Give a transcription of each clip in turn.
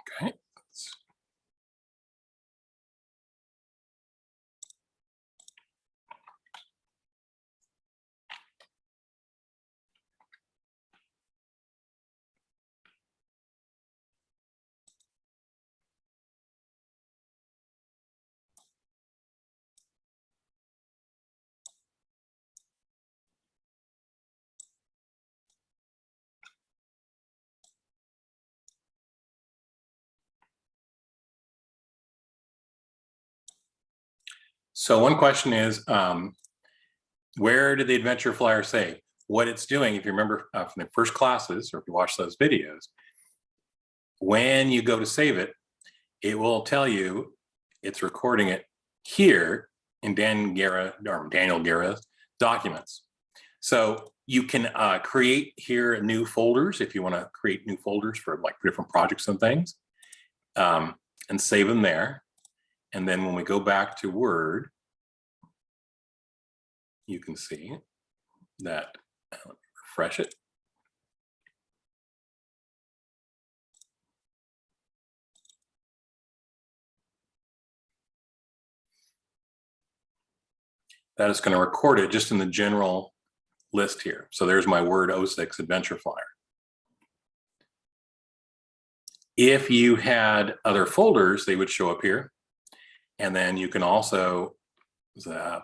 Okay. So one question is, where did the adventure flyer say? What it's doing, if you remember from the first classes, or if you watch those videos, when you go to save it, it will tell you it's recording it here in Daniel Guerra's documents. So you can create here new folders if you want to create new folders for like different projects and things, and save them there. And then when we go back to Word, you can see that, let me refresh it. That is going to record it just in the general list here. So there's my Word 06 Adventure Flyer. If you had other folders, they would show up here. And then you can also,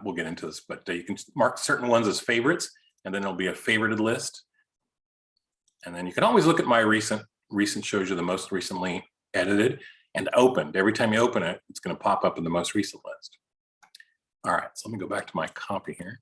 we'll get into this, but you can mark certain ones as favorites, and then there'll be a favorited list. And then you can always look at my recent shows you the most recently edited and opened. Every time you open it, it's going to pop up in the most recent list. All right, so let me go back to my copy here.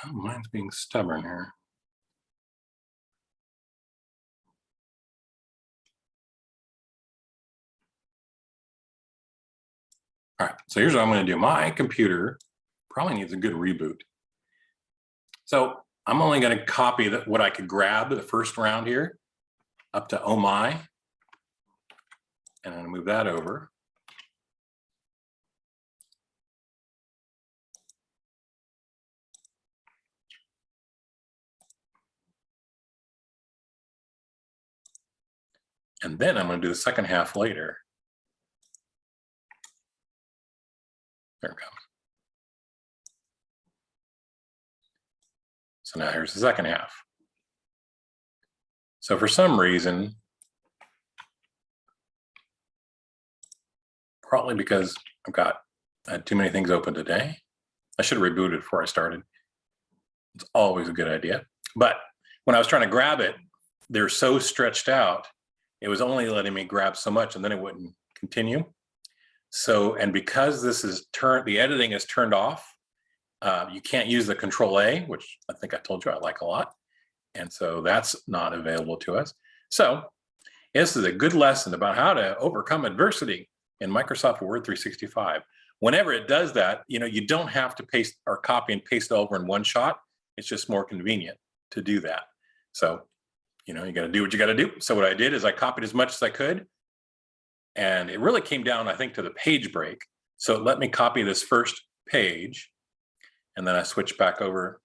Oh, mine's being stubborn here. All right, so here's what I'm going to do. My computer probably needs a good reboot. So I'm only going to copy what I could grab the first round here up to oh my, and I'm going to move that over. And then I'm going to do the second half later. There it comes. So now here's the second half. So for some reason, probably because I had too many things open today. I should have rebooted before I started. It's always a good idea. But when I was trying to grab it, they're so stretched out, it was only letting me grab so much, and then it wouldn't continue. So, and because this is the editing is turned off, you can't use the Control A, which I think I told you I like a lot. And so that's not available to us. So this is a good lesson about how to overcome adversity in Microsoft Word 365. Whenever it does that, you don't have to paste or copy and paste over in one shot. It's just more convenient to do that. So, you got to do what you got to do. So what I did is I copied as much as I could. And it really came down, I think, to the page break. So it let me copy this first page. And then I switched back over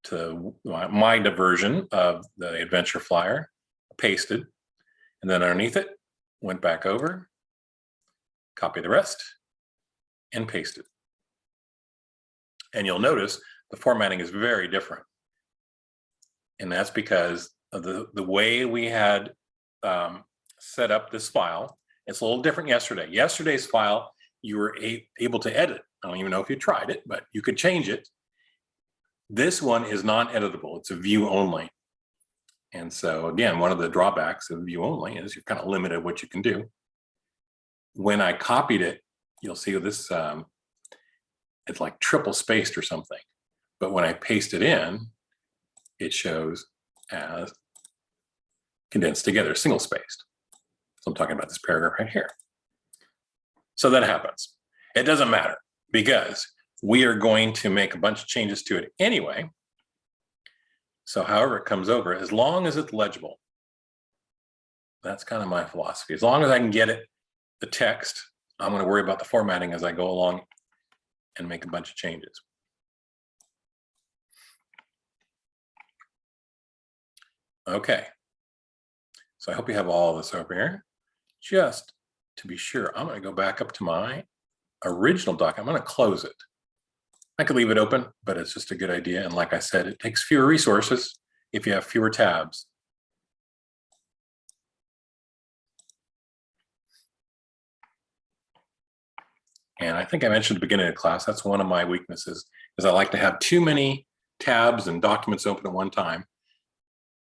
to my version of the Adventure Flyer, pasted. And then underneath it, went back over, copy the rest, and paste it. And you'll notice the formatting is very different. And that's because of the way we had set up this file. It's a little different yesterday. Yesterday's file, you were able to edit. I don't even know if you tried it, but you could change it. This one is non-editable. It's a view only. And so again, one of the drawbacks of view only is you're kind of limited what you can do. When I copied it, you'll see this, it's like triple spaced or something. But when I paste it in, it shows as condensed together, single spaced. So I'm talking about this paragraph right here. So that happens. It doesn't matter because we are going to make a bunch of changes to it anyway. So however it comes over, as long as it's legible, that's kind of my philosophy. As long as I can get it, the text, I'm going to worry about the formatting as I go along and make a bunch of changes. Okay. So I hope you have all this over here. Just to be sure, I'm going to go back up to my original doc. I'm going to close it. I could leave it open, but it's just a good idea. And like I said, it takes fewer resources if you have fewer tabs. And I think I mentioned at the beginning of the class, that's one of my weaknesses, is I like to have too many tabs and documents open at one time,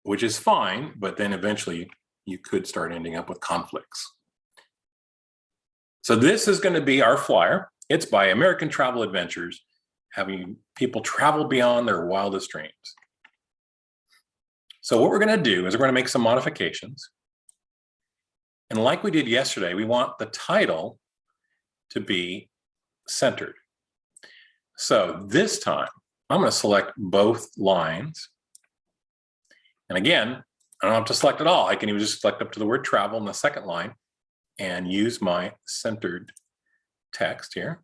which is fine, but then eventually you could start ending up with conflicts. So this is going to be our flyer. It's by American Travel Adventures, having people travel beyond their wildest dreams. So what we're going to do is we're going to make some modifications. And like we did yesterday, we want the title to be centered. So this time, I'm going to select both lines. And again, I don't have to select it all. I can even just select up to the word travel in the second line and use my centered text here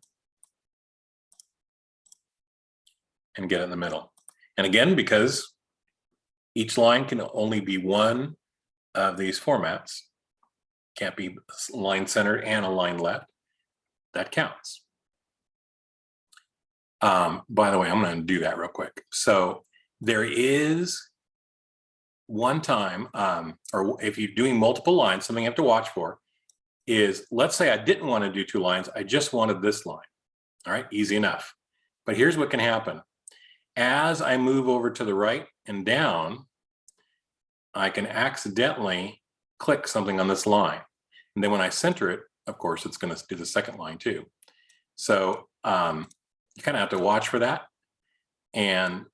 and get it in the middle. And again, because each line can only be one of these formats, can't be line centered and a line left, that counts. By the way, I'm going to do that real quick. So there is one time, or if you're doing multiple lines, something you have to watch for is, let's say I didn't want to do 2 lines, I just wanted this line. All right, easy enough. But here's what can happen. As I move over to the right and down, I can accidentally click something on this line. And then when I center it, of course, it's going to do the second line too. So you kind of have to watch for that and,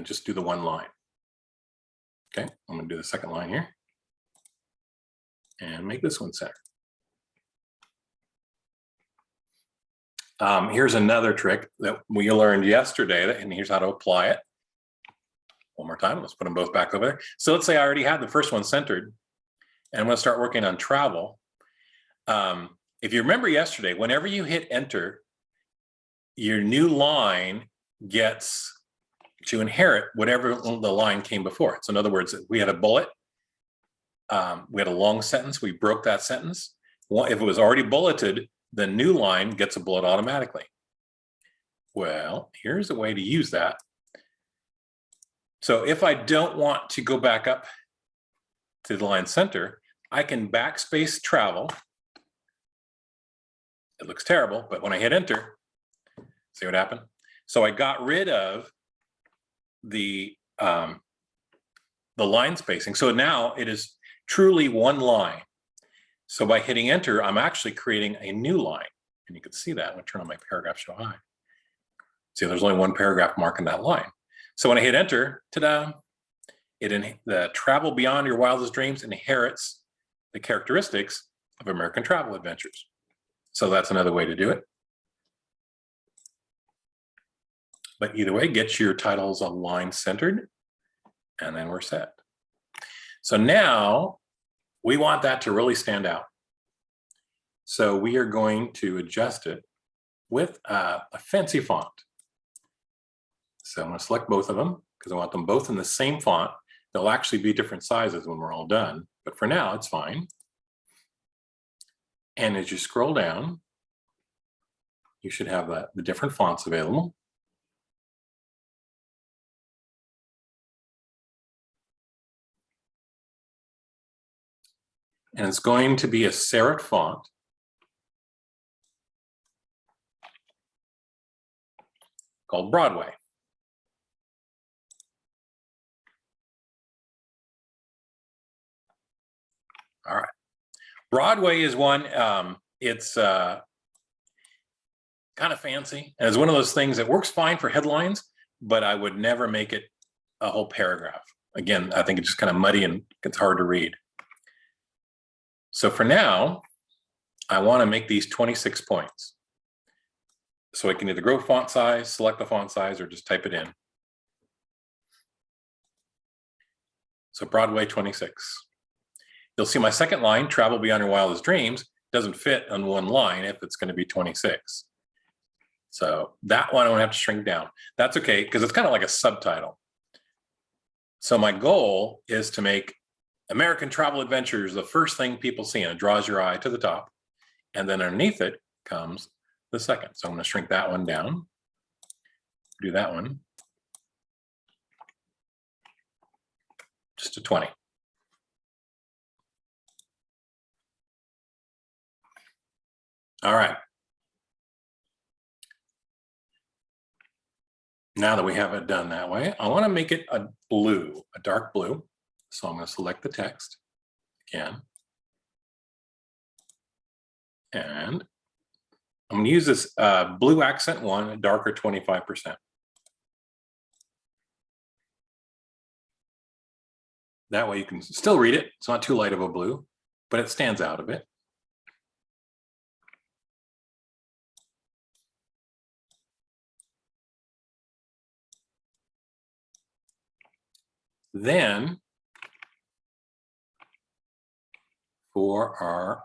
just do the one line. Okay, I'm going to do the second line here and make this one center. Here's another trick that we learned yesterday, and here's how to apply it. One more time, let's put them both back over there. So let's say I already had the first one centered, and I'm going to start working on travel. If you remember yesterday, whenever you hit enter, your new line gets to inherit whatever the line came before it. So in other words, we had a bullet, we had a long sentence, we broke that sentence. Well, if it was already bulleted, the new line gets a bullet automatically. Well, here's a way to use that. So if I don't want to go back up to the line center, I can backspace travel. It looks terrible, but when I hit enter, see what happened? So I got rid of the line spacing. So now it is truly one line. So by hitting enter, I'm actually creating a new line. And you can see that when I turn on my paragraph show high. See, there's only one paragraph marking that line. So when I hit enter, ta-da, the travel beyond your wildest dreams inherits the characteristics of American Travel Adventures. So that's another way to do it. But either way, get your titles on line centered, and then we're set. So now we want that to really stand out. So we are going to adjust it with a fancy font. So I'm going to select both of them because I want them both in the same font. They'll actually be different sizes when we're all done, but for now it's fine. And as you scroll down, you should have the different fonts available. And it's going to be a serif font. Called Broadway. All right. Broadway is one, it's kind of fancy. And it's one of those things that works fine for headlines, but I would never make it a whole paragraph. Again, I think it's just kind of muddy and it's hard to read. So for now, I want to make these 26 points. So I can either grow font size, select the font size, or just type it in. So Broadway 26. You'll see my second line, travel beyond your wildest dreams, doesn't fit on one line if it's going to be 26. So that one I don't have to shrink down. That's okay, because it's kind of like a subtitle. So my goal is to make American Travel Adventures the first thing people see, and it draws your eye to the top. And then underneath it comes the second. So I'm going to shrink that one down, do that one just to 20. All right. Now that we have it done that way, I want to make it a blue, a dark blue. So I'm going to select the text again. And I'm going to use this blue accent one, darker 25%. That way you can still read it. It's not too light of a blue, but it stands out a bit. Then for our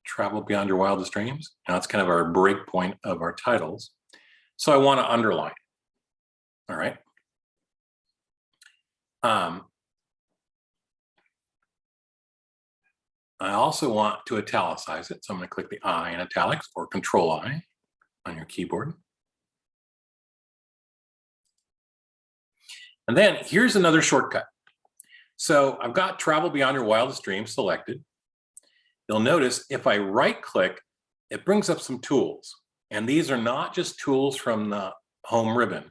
travel beyond your wildest dreams, now it's kind of our break point of our titles. So I want to underline. All right. I also want to italicize it. So I'm going to click the I in italics, or Control I on your keyboard. And then here's another shortcut. So I've got travel beyond your wildest dreams selected. You'll notice if I right click, it brings up some tools. And these are not just tools from the home ribbon.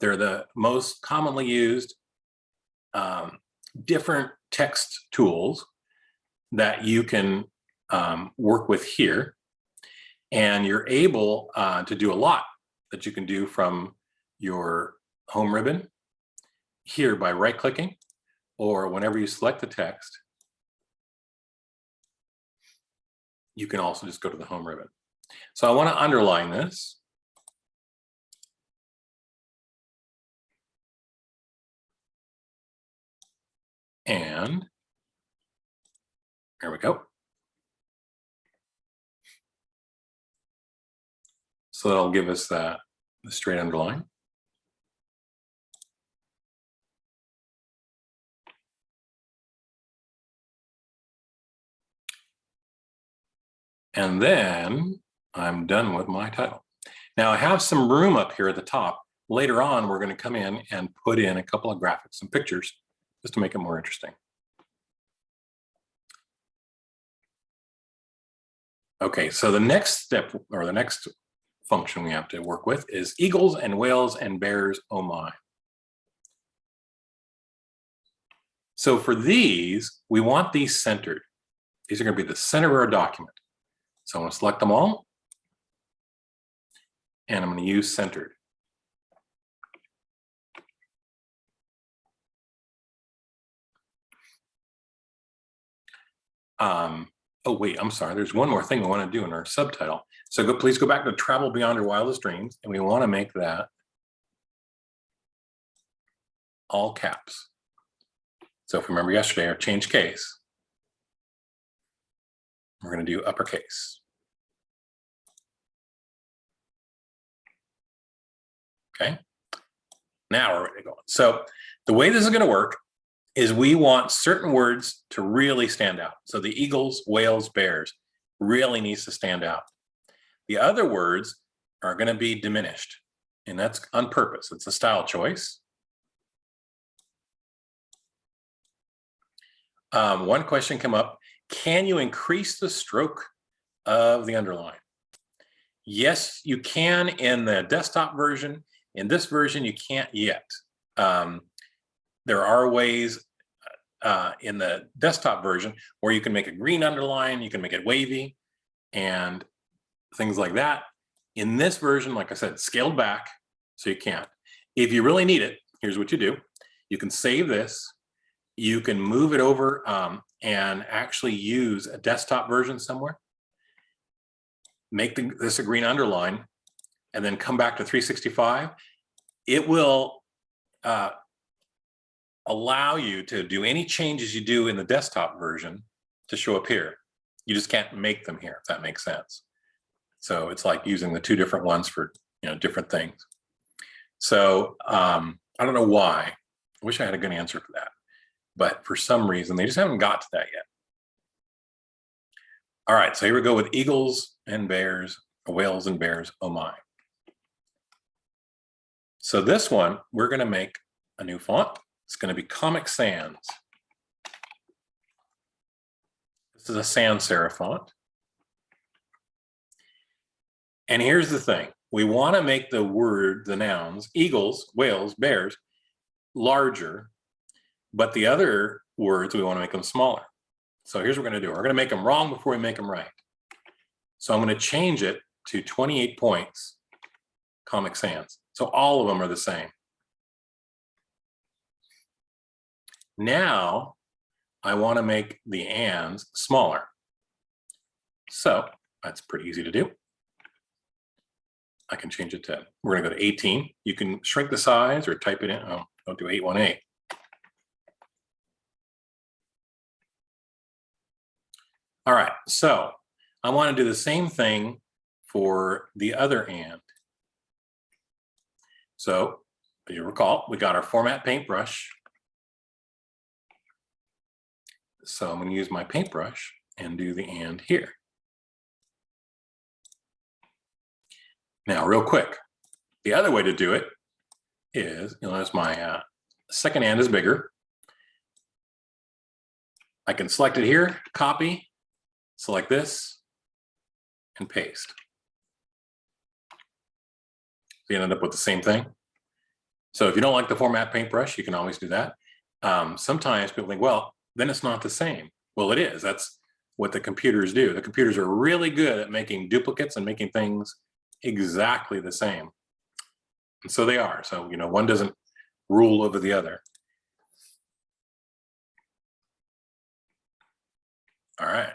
They're the most commonly used different text tools that you can work with here. And you're able to do a lot that you can do from your home ribbon here by right clicking, or whenever you select the text, you can also just go to the home ribbon. So I want to underline this. And there we go. So that'll give us the straight underline. And then I'm done with my title. Now I have some room up here at the top. Later on, we're going to come in and put in a couple of graphics and pictures just to make it more interesting. Okay, so the next step, or the next function we have to work with, is eagles and whales and bears, oh my. So for these, we want these centered. These are going to be the center of our document. So I'm going to select them all, and I'm going to use centered. Oh wait, I'm sorry. There's one more thing we want to do in our subtitle. So please go back to Travel Beyond Your Wildest Dreams, and we want to make that all caps. So if you remember yesterday, our change case, we're going to do uppercase. Okay. Now we're ready to go. So the way this is going to work is we want certain words to really stand out. So the eagles, whales, bears really needs to stand out. The other words are going to be diminished, and that's on purpose. It's a style choice. One question came up: can you increase the stroke of the underline? Yes, you can in the desktop version. In this version, you can't yet. There are ways in the desktop version where you can make a green underline, you can make it wavy, and things like that. In this version, like I said, scaled back, so you can't. If you really need it, here's what you do. You can save this. You can move it over and actually use a desktop version somewhere. Make this a green underline, and then come back to 365. It will allow you to do any changes you do in the desktop version to show up here. You just can't make them here, if that makes sense. So it's like using the two different ones for different things. So I don't know why. I wish I had a good answer for that. But for some reason, they just haven't got to that yet. All right, so here we go with eagles and bears, whales and bears, oh my. So this one, we're gonna make a new font. It's gonna be Comic Sans. This is a sans serif font. And here's the thing. We wanna make the word, the nouns, eagles, whales, bears, larger, but the other words, we wanna make them smaller. So here's what we're gonna do. We're gonna make them wrong before we make them right. So I'm gonna change it to 28 points, Comic Sans. So all of them are the same. Now, I wanna make the ands smaller. So that's pretty easy to do. I can change it to, we're gonna go to 18. You can shrink the size or type it in. Oh, don't do 818. All right, so I want to do the same thing for the other and. So, as you recall, we got our format paintbrush. So I'm going to use my paintbrush and do the and here. Now, real quick, the other way to do it is, you'll notice my second and is bigger. I can select it here, copy, select this, and paste. So you end up with the same thing. So if you don't like the format paintbrush, you can always do that. Sometimes people think, well, then it's not the same. Well, it is. That's what the computers do. The computers are really good at making duplicates and making things exactly the same. And so they are. So, one doesn't rule over the other. All right.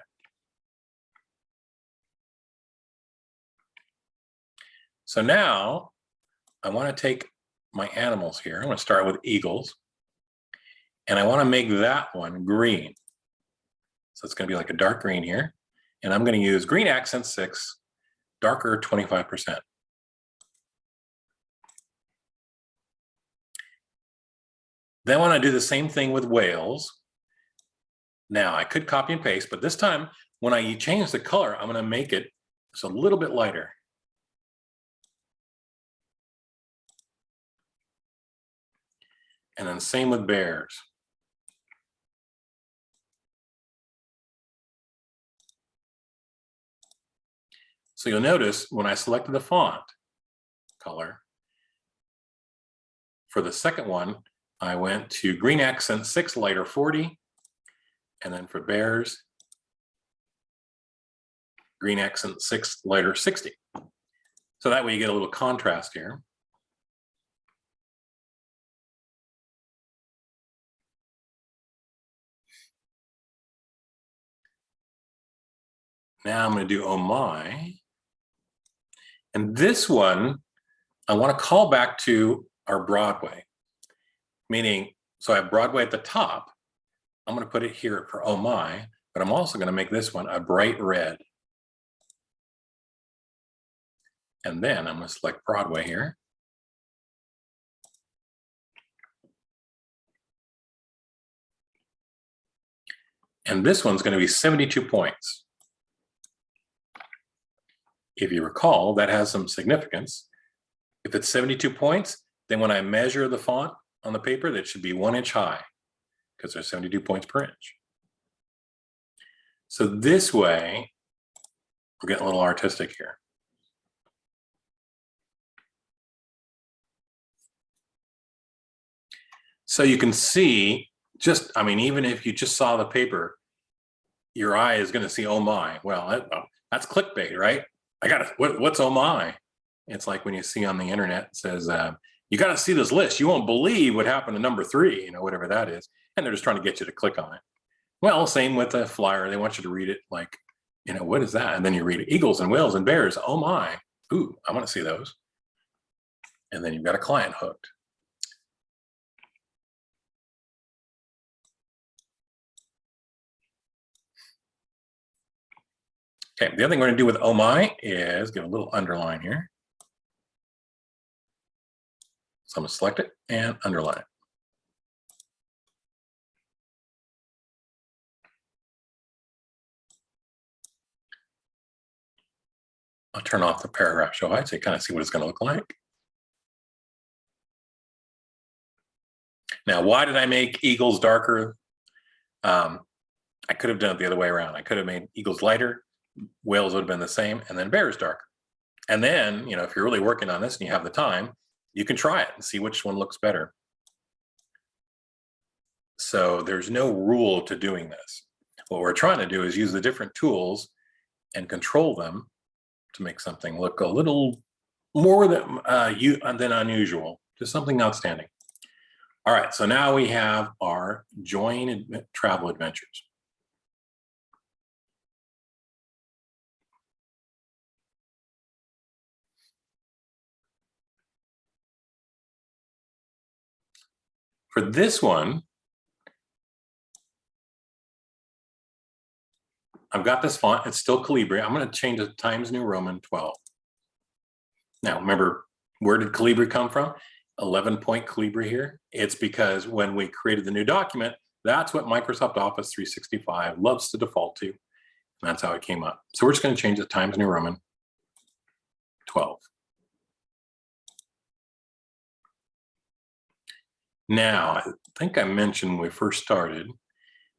So now I want to take my animals here. I'm going to start with eagles. And I want to make that one green. So it's going to be like a dark green here. And I'm going to use green accent 6, darker 25%. Then I want to do the same thing with whales. Now I could copy and paste, but this time when I change the color, I'm going to make it just a little bit lighter. And then same with bears. So you'll notice when I selected the font color, for the second one, I went to green accent 6, lighter 40. And then for bears, green accent 6, lighter 60. So that way you get a little contrast here. Now I'm going to do oh my. And this one, I want to call back to our Broadway. Meaning, so I have Broadway at the top. I'm going to put it here for oh my, but I'm also going to make this one a bright red. And then I'm going to select Broadway here. And this one's going to be 72 points. If you recall, that has some significance. If it's 72 points, then when I measure the font on the paper, that should be 1 inch high because there's 72 points per inch. So this way, we're getting a little artistic here. So you can see just, even if you just saw the paper, your eye is going to see, oh my, well, that's clickbait, right? What's oh my? It's like when you see on the internet, it says, you got to see this list. You won't believe what happened to number 3, whatever that is. And they're just trying to get you to click on it. Well, same with the flyer. They want you to read it like, what is that? And then you read it, eagles and whales and bears. Oh my, ooh, I want to see those. And then you've got a client hooked. Okay, the other thing we're going to do with oh my is give a little underline here. So I'm going to select it and underline it. I'll turn off the paragraph show height so you kind of see what it's going to look like. Now, why did I make eagles darker? I could have done it the other way around. I could have made eagles lighter, whales would have been the same, and then bears darker. And then, if you're really working on this and you have the time, you can try it and see which one looks better. So there's no rule to doing this. What we're trying to do is use the different tools and control them to make something look a little more than unusual, just something outstanding. All right, so now we have our join travel adventures. For this one, I've got this font, it's still Calibri. I'm going to change it to Times New Roman 12. Now, remember, where did Calibri come from? 11-point Calibri here. It's because when we created the new document, that's what Microsoft Office 365 loves to default to. And that's how it came up. So we're just going to change it to Times New Roman 12. Now, I think I mentioned when we first started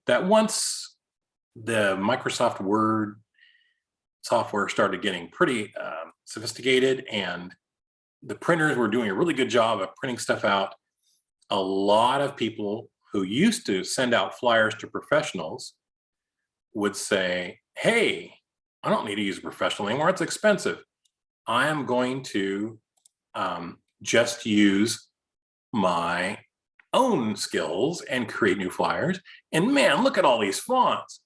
that once the Microsoft Word software started getting pretty sophisticated and the printers were doing a really good job of printing stuff out, a lot of people who used to send out flyers to professionals would say, hey, I don't need to use a professional anymore. It's expensive. I am going to just use my own skills and create new flyers. And man, look at all these fonts.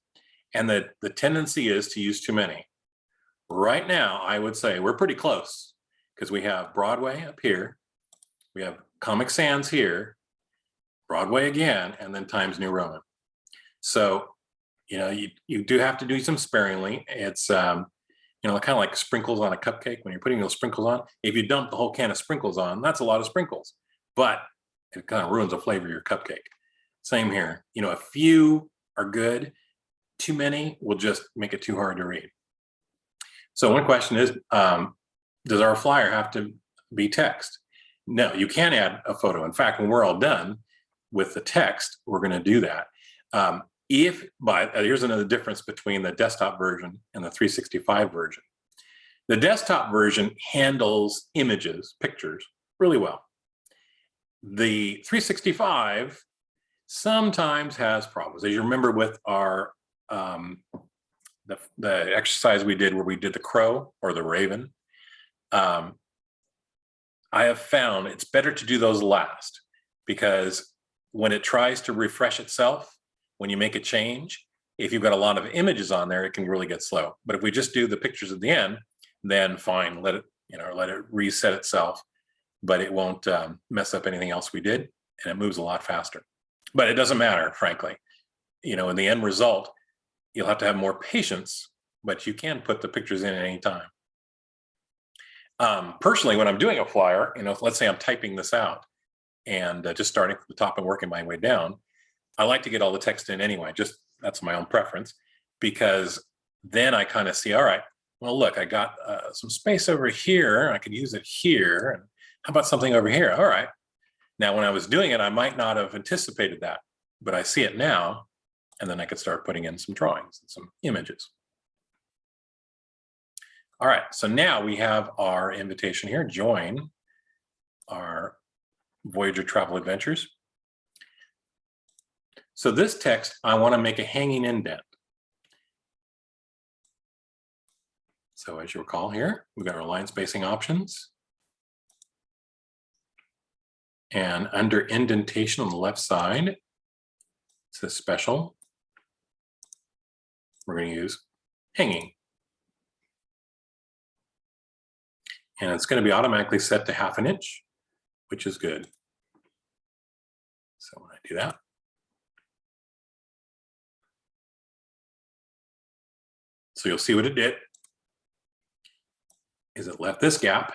And the tendency is to use too many. Right now, I would say we're pretty close because we have Broadway up here. We have Comic Sans here, Broadway again, and then Times New Roman. So, you do have to do some sparingly. It's, kind of like sprinkles on a cupcake. When you're putting those sprinkles on, if you dump the whole can of sprinkles on, that's a lot of sprinkles, but it kind of ruins the flavor of your cupcake. Same here. A few are good. Too many will just make it too hard to read. So one question is, does our flyer have to be text? No, you can add a photo. In fact, when we're all done with the text, we're going to do that. Here's another difference between the desktop version and the 365 version. The desktop version handles images, pictures, really well. The 365 sometimes has problems. As you remember with our the exercise we did where we did the crow or the raven, I have found it's better to do those last, because when it tries to refresh itself, when you make a change, if you've got a lot of images on there, it can really get slow. But if we just do the pictures at the end, then fine, let it reset itself, but it won't mess up anything else we did, and it moves a lot faster. But it doesn't matter, frankly. In the end result, you'll have to have more patience, but you can put the pictures in at any time. Personally, when I'm doing a flyer, let's say I'm typing this out and just starting from the top and working my way down, I like to get all the text in anyway. That's my own preference, because then I kind of see, all right, well, look, I got some space over here. I could use it here. And how about something over here? All right. Now, when I was doing it, I might not have anticipated that, but I see it now, and then I could start putting in some drawings and some images. All right, so now we have our invitation here, join our Voyager Travel Adventures. So this text, I want to make a hanging indent. So as you recall here, we've got our line spacing options. And under indentation on the left side, it says special. We're going to use hanging. And it's going to be automatically set to 1/2 inch, which is good. So when I do that, so you'll see what it did is it left this gap,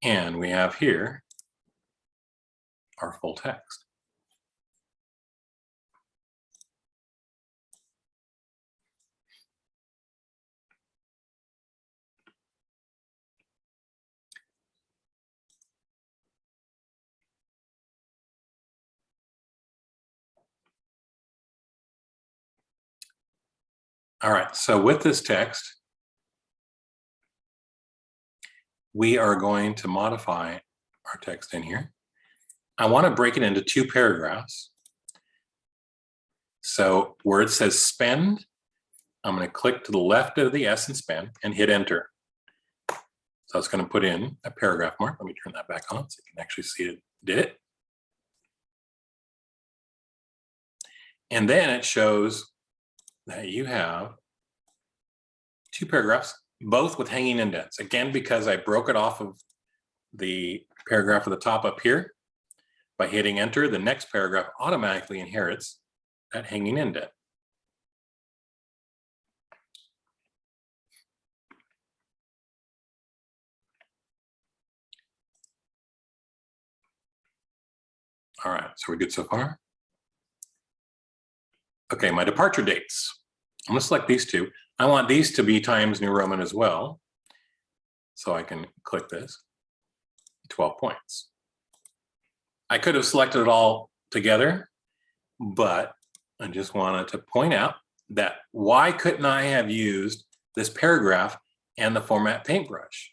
and we have here our full text. All right, so with this text, we are going to modify our text in here. I want to break it into 2 paragraphs. So where it says spend, I'm going to click to the left of the S in spend and hit enter. So it's going to put in a paragraph mark. Let me turn that back on so you can actually see it did it. And then it shows that you have 2 paragraphs, both with hanging indents. Again, because I broke it off of the paragraph at the top up here, by hitting enter, the next paragraph automatically inherits that hanging indent. All right, so we're good so far. Okay, my departure dates. I'm going to select these 2. I want these to be Times New Roman as well. So I can click this, 12 points. I could have selected it all together, but I just wanted to point out that why couldn't I have used this paragraph and the format paintbrush?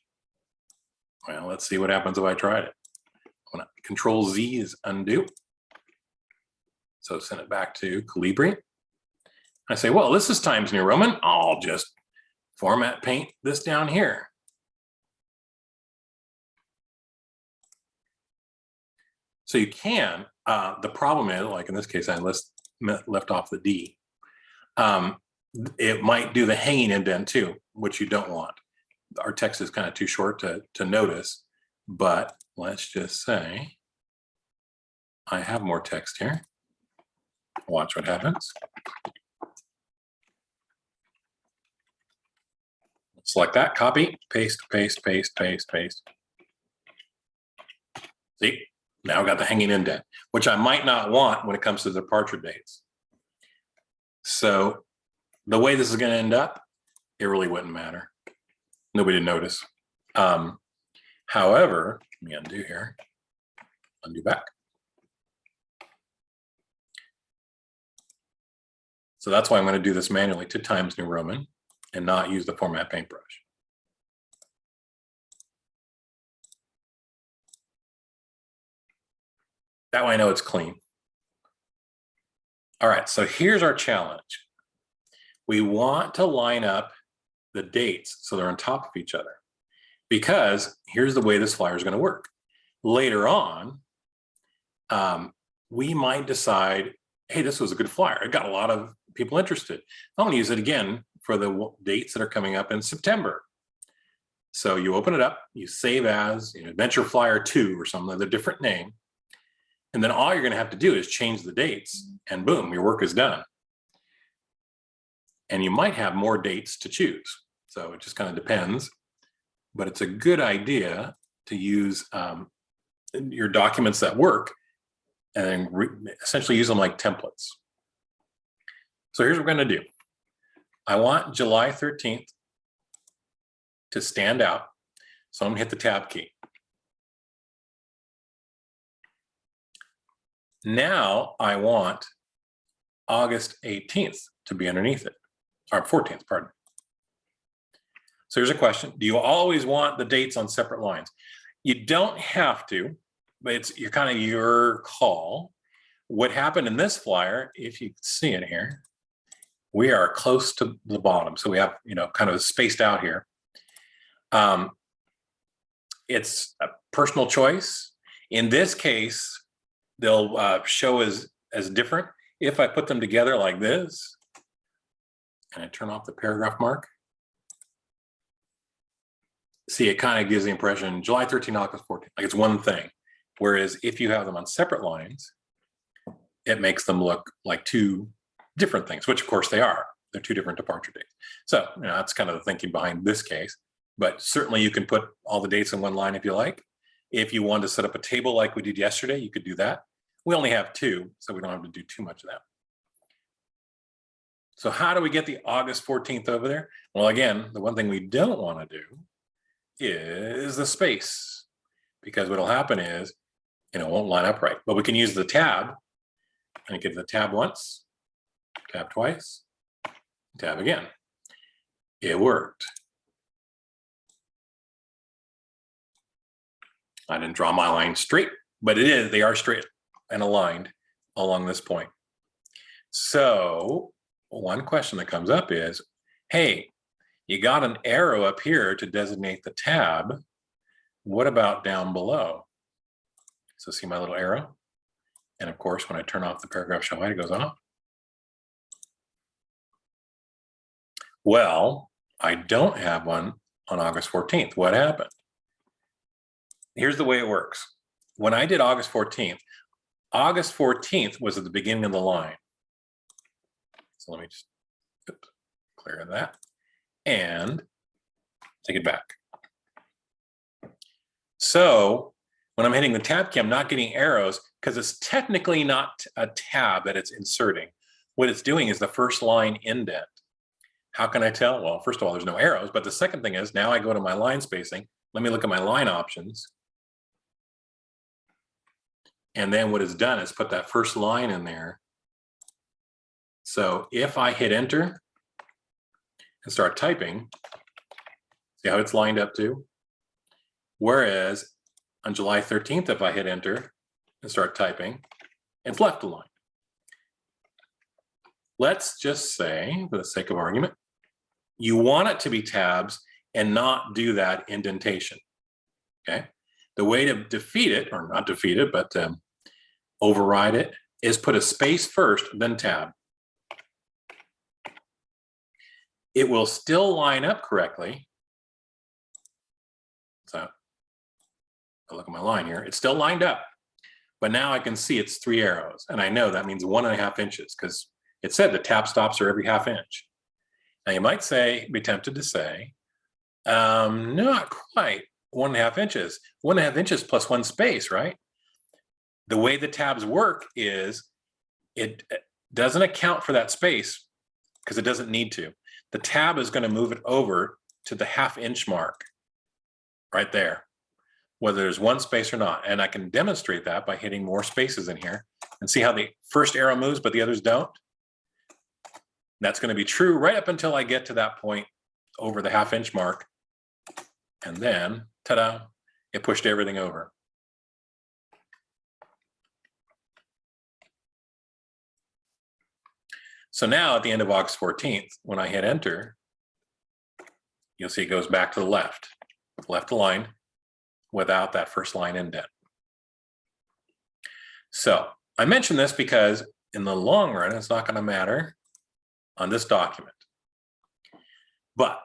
Well, let's see what happens if I tried it. Control Z is undo. So send it back to Calibri. I say, well, this is Times New Roman. I'll just format paint this down here. So you can, the problem is, like in this case, I left off the D. It might do the hanging indent too, which you don't want. Our text is kind of too short to notice, but let's just say I have more text here. Watch what happens. Select that, copy, paste, paste, paste, paste, paste. See, now I've got the hanging indent, which I might not want when it comes to the departure dates. So the way this is going to end up, it really wouldn't matter. Nobody would notice. However, let me undo here, undo back. So that's why I'm going to do this manually to Times New Roman and not use the format paintbrush. That way I know it's clean. All right, so here's our challenge. We want to line up the dates so they're on top of each other, because here's the way this flyer is going to work. Later on, we might decide, hey, this was a good flyer. It got a lot of people interested. I'm going to use it again for the dates that are coming up in September. So you open it up, you save as Adventure Flyer 2 or some other different name. And then all you're going to have to do is change the dates, and boom, your work is done. And you might have more dates to choose. So it just kind of depends. But it's a good idea to use your documents that work and essentially use them like templates. So here's what we're going to do. I want July 13th to stand out. So I'm going to hit the tab key. Now I want August 18th to be underneath it, or 14th, pardon. So here's a question. Do you always want the dates on separate lines? You don't have to, but it's kind of your call. What happened in this flyer, if you can see it here, we are close to the bottom. So we have, kind of spaced out here. It's a personal choice. In this case, they'll show as different if I put them together like this, and I turn off the paragraph mark. See, it kind of gives the impression July 13, August 14, like it's one thing. Whereas if you have them on separate lines, it makes them look like two different things, which of course they are. They're two different departure dates. So, that's kind of the thinking behind this case. But certainly you can put all the dates in one line if you like. If you want to set up a table like we did yesterday, you could do that. We only have two, so we don't have to do too much of that. So how do we get the August 14th over there? Well, again, the one thing we don't want to do is the space, because what'll happen is, it won't line up right. But we can use the tab, and get the tab once, tab twice, tab again. It worked. I didn't draw my line straight, but they are straight and aligned along this point. So one question that comes up is, hey, you got an arrow up here to designate the tab. What about down below? So see my little arrow? And of course, when I turn off the paragraph show height, it goes off. Well, I don't have one on August 14th. What happened? Here's the way it works. When I did August 14th was at the beginning of the line. So let me just clear that and take it back. So when I'm hitting the tab key, I'm not getting arrows because it's technically not a tab that it's inserting. What it's doing is the first line indent. How can I tell? Well, first of all, there's no arrows, but the second thing is now I go to my line spacing. Let me look at my line options. And then what it's done is put that first line in there. So if I hit enter and start typing, see how it's lined up too? Whereas on July 13th, if I hit enter and start typing, it's left aligned. Let's just say, for the sake of argument, you want it to be tabs and not do that indentation, okay? The way to defeat it, or not defeat it, but override it, is put a space first, then tab. It will still line up correctly. So I look at my line here, it's still lined up, but now I can see it's 3 arrows, and I know that means 1.5 inches because it said the tab stops are every 1/2 inch. Now you might be tempted to say, not quite 1.5 inches. 1.5 inches plus 1 space, right? The way the tabs work is it doesn't account for that space because it doesn't need to. The tab is going to move it over to the 1/2 inch mark right there, whether there's 1 space or not. And I can demonstrate that by hitting more spaces in here and see how the first arrow moves, but the others don't. That's going to be true right up until I get to that point over the 1/2 inch mark. And then, ta-da, it pushed everything over. So now at the end of August 14th, when I hit enter, you'll see it goes back to the left aligned without that first line indent. So I mention this because in the long run, it's not going to matter on this document. But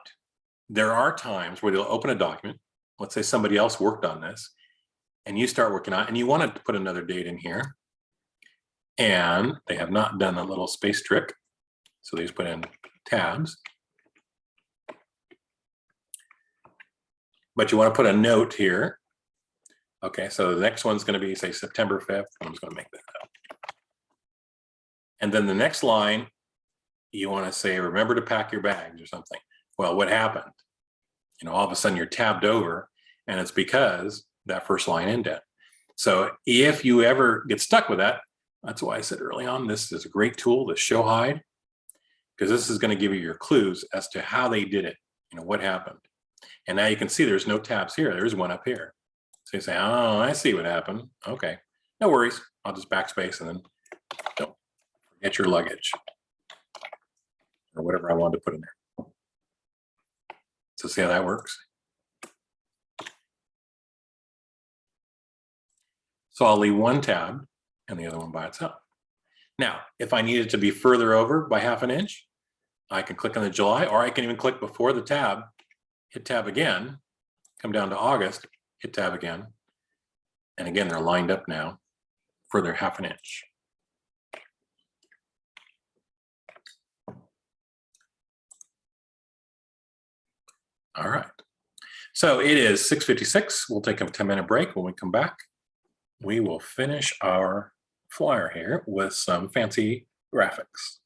there are times where you'll open a document, let's say somebody else worked on this, and you start working on it, and you want to put another date in here, and they have not done a little space trick. So they just put in tabs. But you want to put a note here. Okay, so the next one's going to be, say, September 5th. I'm just going to make that up. And then the next line, you want to say, remember to pack your bags or something. Well, what happened? All of a sudden you're tabbed over, and it's because that first line indent. So if you ever get stuck with that, that's why I said early on, this is a great tool, the show hide, because this is going to give you your clues as to how they did it, what happened. And now you can see there's no tabs here. There's one up here. So you say, oh, I see what happened. Okay, no worries. I'll just backspace and then don't forget your luggage or whatever I wanted to put in there. So see how that works? So I'll leave one tab and the other one by itself. Now, if I need it to be further over by 1/2 inch, I can click on the July, or I can even click before the tab, hit tab again, come down to August, hit tab again. And again, they're lined up now, further 1/2 inch. All right. So it is 6:56. We'll take a 10-minute break. When we come back, we will finish our flyer here with some fancy graphics.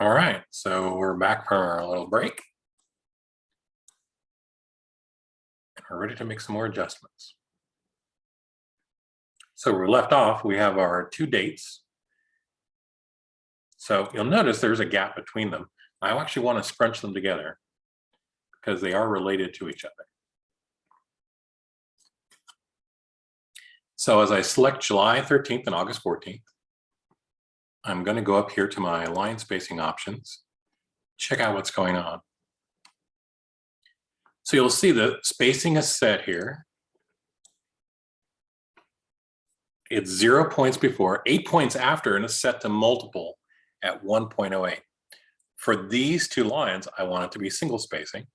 All right, so we're back from our little break. And we're ready to make some more adjustments. So we're left off, we have our two dates. So you'll notice there's a gap between them. I actually want to scrunch them together because they are related to each other. So as I select July 13th and August 14th, I'm going to go up here to my line spacing options, check out what's going on. So you'll see the spacing is set here. It's 0 points before, 8 points after, and it's set to multiple at 1.08. For these two lines, I want it to be single spacing.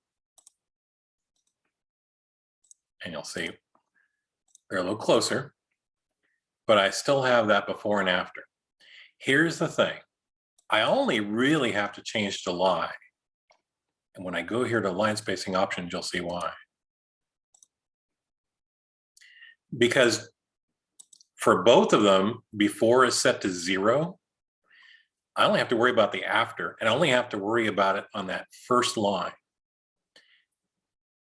And you'll see they're a little closer, but I still have that before and after. Here's the thing. I only really have to change July. And when I go here to line spacing options, you'll see why. Because for both of them, before is set to 0, I only have to worry about the after, and I only have to worry about it on that first line.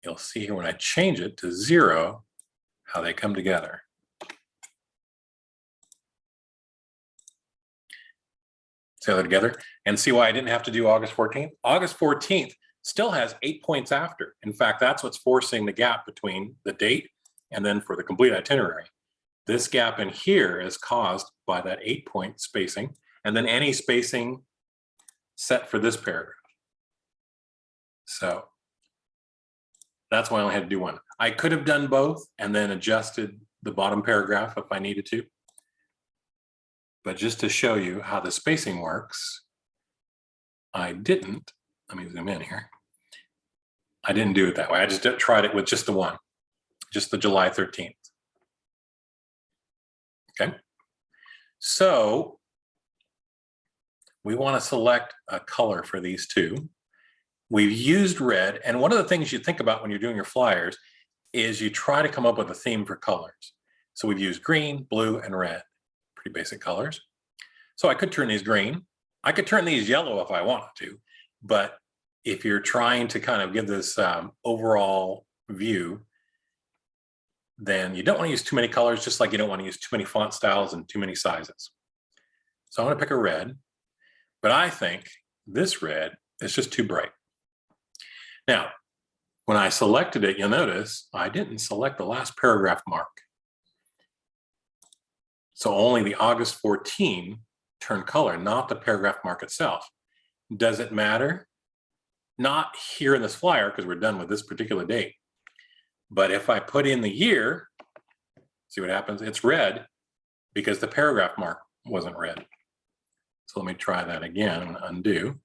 You'll see here when I change it to 0, how they come together. See how they're together? And see why I didn't have to do August 14th? August 14th still has 8 points after. In fact, that's what's forcing the gap between the date and then for the complete itinerary. This gap in here is caused by that 8-point spacing, and then any spacing set for this paragraph. So that's why I only had to do one. I could have done both and then adjusted the bottom paragraph if I needed to. But just to show you how the spacing works, I didn't. Let me zoom in here. I didn't do it that way. I just tried it with just the one, just the July 13th. Okay. So we want to select a color for these two. We've used red, and one of the things you think about when you're doing your flyers is you try to come up with a theme for colors. So we've used green, blue, and red. Pretty basic colors. So I could turn these green. I could turn these yellow if I wanted to, but if you're trying to kind of give this overall view, then you don't want to use too many colors, just like you don't want to use too many font styles and too many sizes. So I'm going to pick a red, but I think this red is just too bright. Now, when I selected it, you'll notice I didn't select the last paragraph mark. So only the August 14 turned color, not the paragraph mark itself. Does it matter? Not here in this flyer, because we're done with this particular date. But if I put in the year, see what happens? It's red because the paragraph mark wasn't red. So let me try that again and undo.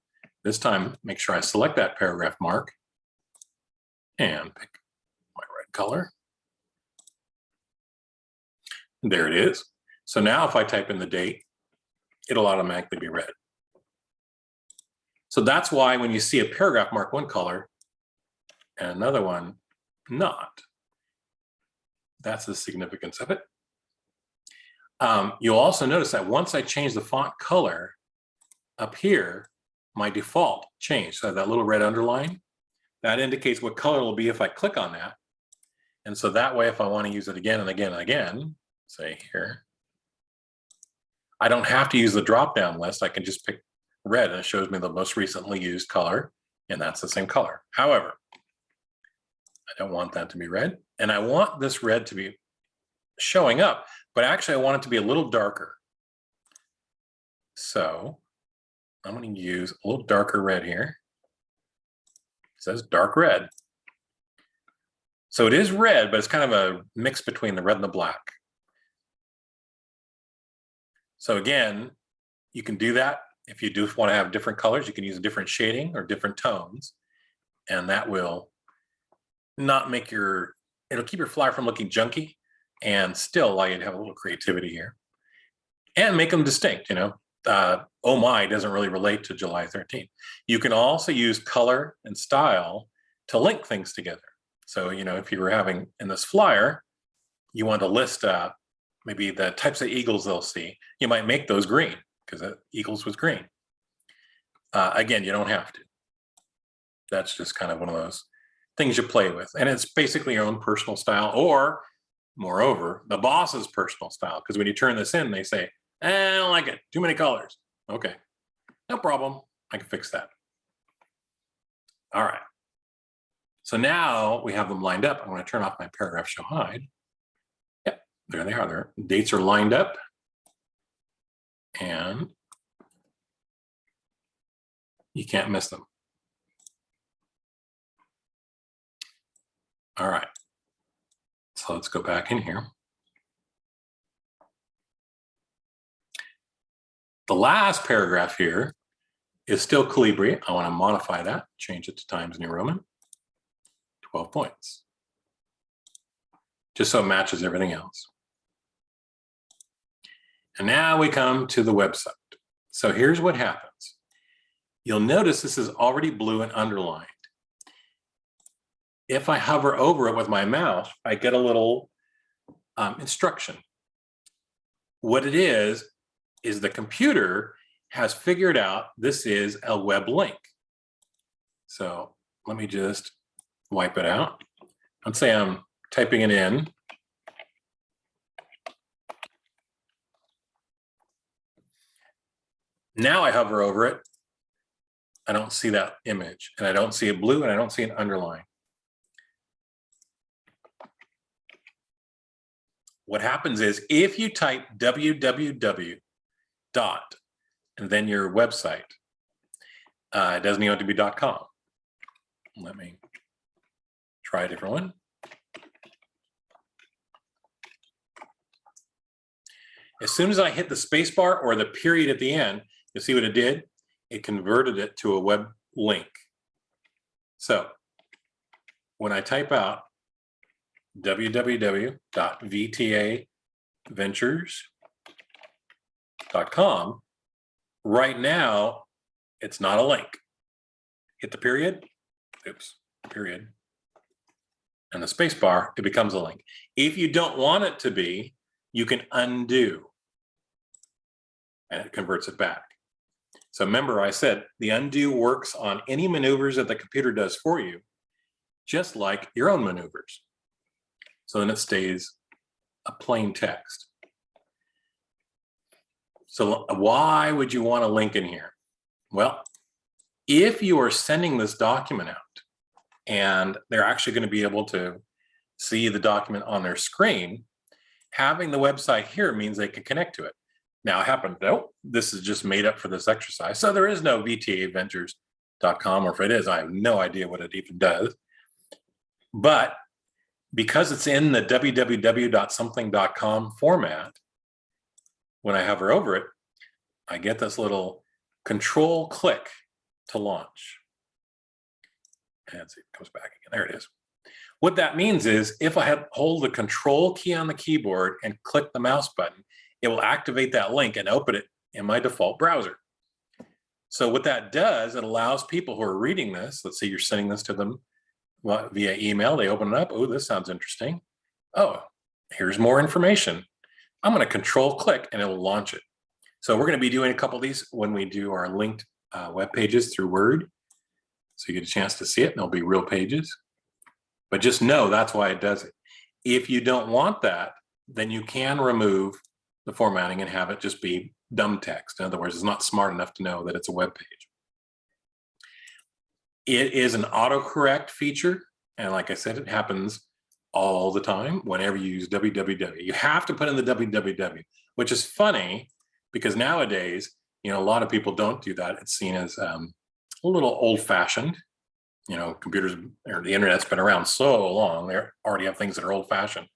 This time, make sure I select that paragraph mark and pick my red color. There it is. So now if I type in the date, it'll automatically be red. So that's why when you see a paragraph mark one color and another one not, that's the significance of it. You'll also notice that once I change the font color up here, my default changed. So that little red underline, that indicates what color it will be if I click on that. And so that way, if I want to use it again and again and again, say here, I don't have to use the drop-down list. I can just pick red and it shows me the most recently used color, and that's the same color. However, I don't want that to be red, and I want this red to be showing up, but actually I want it to be a little darker. So I'm going to use a little darker red here. It says dark red. So it is red, but it's kind of a mix between the red and the black. So again, you can do that. If you do want to have different colors, you can use a different shading or different tones, and that will not make it'll keep your flyer from looking junky and still allow you to have a little creativity here and make them distinct. Oh my doesn't really relate to July 13th. You can also use color and style to link things together. So, if you were having in this flyer, you want to list maybe the types of eagles they'll see, you might make those green because eagles was green. Again, you don't have to. That's just kind of one of those things you play with. And it's basically your own personal style, or moreover, the boss's personal style. Because when you turn this in, they say, I don't like it, too many colors. Okay, no problem, I can fix that. All right. So now we have them lined up. I'm going to turn off my paragraph show hide. Yep, there they are. Their dates are lined up. And you can't miss them. All right. So let's go back in here. The last paragraph here is still Calibri. I want to modify that, change it to Times New Roman. 12 points. Just so it matches everything else. And now we come to the website. So here's what happens. You'll notice this is already blue and underlined. If I hover over it with my mouse, I get a little instruction. What it is the computer has figured out this is a web link. So let me just wipe it out. Let's say I'm typing it in. Now I hover over it. I don't see that image, and I don't see it blue, and I don't see an underline. What happens is if you type www. and then your website, it doesn't even have to be .com. Let me try a different one. As soon as I hit the space bar or the period at the end, you'll see what it did. It converted it to a web link. So when I type out www.vtaventures.com, right now, it's not a link. Hit the period, oops, period, and the space bar, it becomes a link. If you don't want it to be, you can undo, and it converts it back. So remember, I said the undo works on any maneuvers that the computer does for you, just like your own maneuvers. So then it stays a plain text. So why would you want a link in here? Well, if you are sending this document out and they're actually going to be able to see the document on their screen, having the website here means they can connect to it. Now, it happened, nope, this is just made up for this exercise. So there is no vtaventures.com, or if it is, I have no idea what it even does. But because it's in the www.something.com format, when I hover over it, I get this little control click to launch. And see, it comes back again. There it is. What that means is if I hold the control key on the keyboard and click the mouse button, it will activate that link and open it in my default browser. So what that does, it allows people who are reading this, let's say you're sending this to them via email, they open it up, oh, this sounds interesting. Oh, here's more information. I'm going to control click and it'll launch it. So we're going to be doing a couple of these when we do our linked web pages through Word. So you get a chance to see it, and there'll be real pages. But just know that's why it does it. If you don't want that, then you can remove the formatting and have it just be dumb text. In other words, it's not smart enough to know that it's a web page. It is an autocorrect feature. And like I said, it happens all the time whenever you use www. You have to put in the www, which is funny because nowadays, You know, a lot of people don't do that. It's seen as a little old-fashioned. You know, computers or the internet's been around so long, they already have things that are old-fashioned.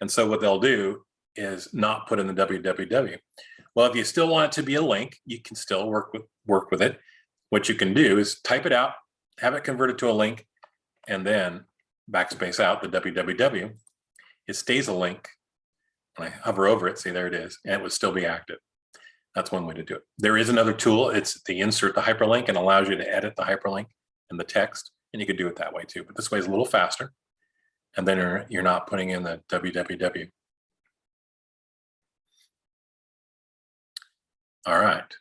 And so what they'll do is not put in the www. Well, if you still want it to be a link, you can still work with it. What you can do is type it out, have it converted to a link, and then backspace out the www. It stays a link. When I hover over it, see, there it is, and it would still be active. That's one way to do it. There is another tool. It's the insert the hyperlink and allows you to edit the hyperlink and the text, and you could do it that way too. But this way is a little faster, and then you're not putting in the www. All right.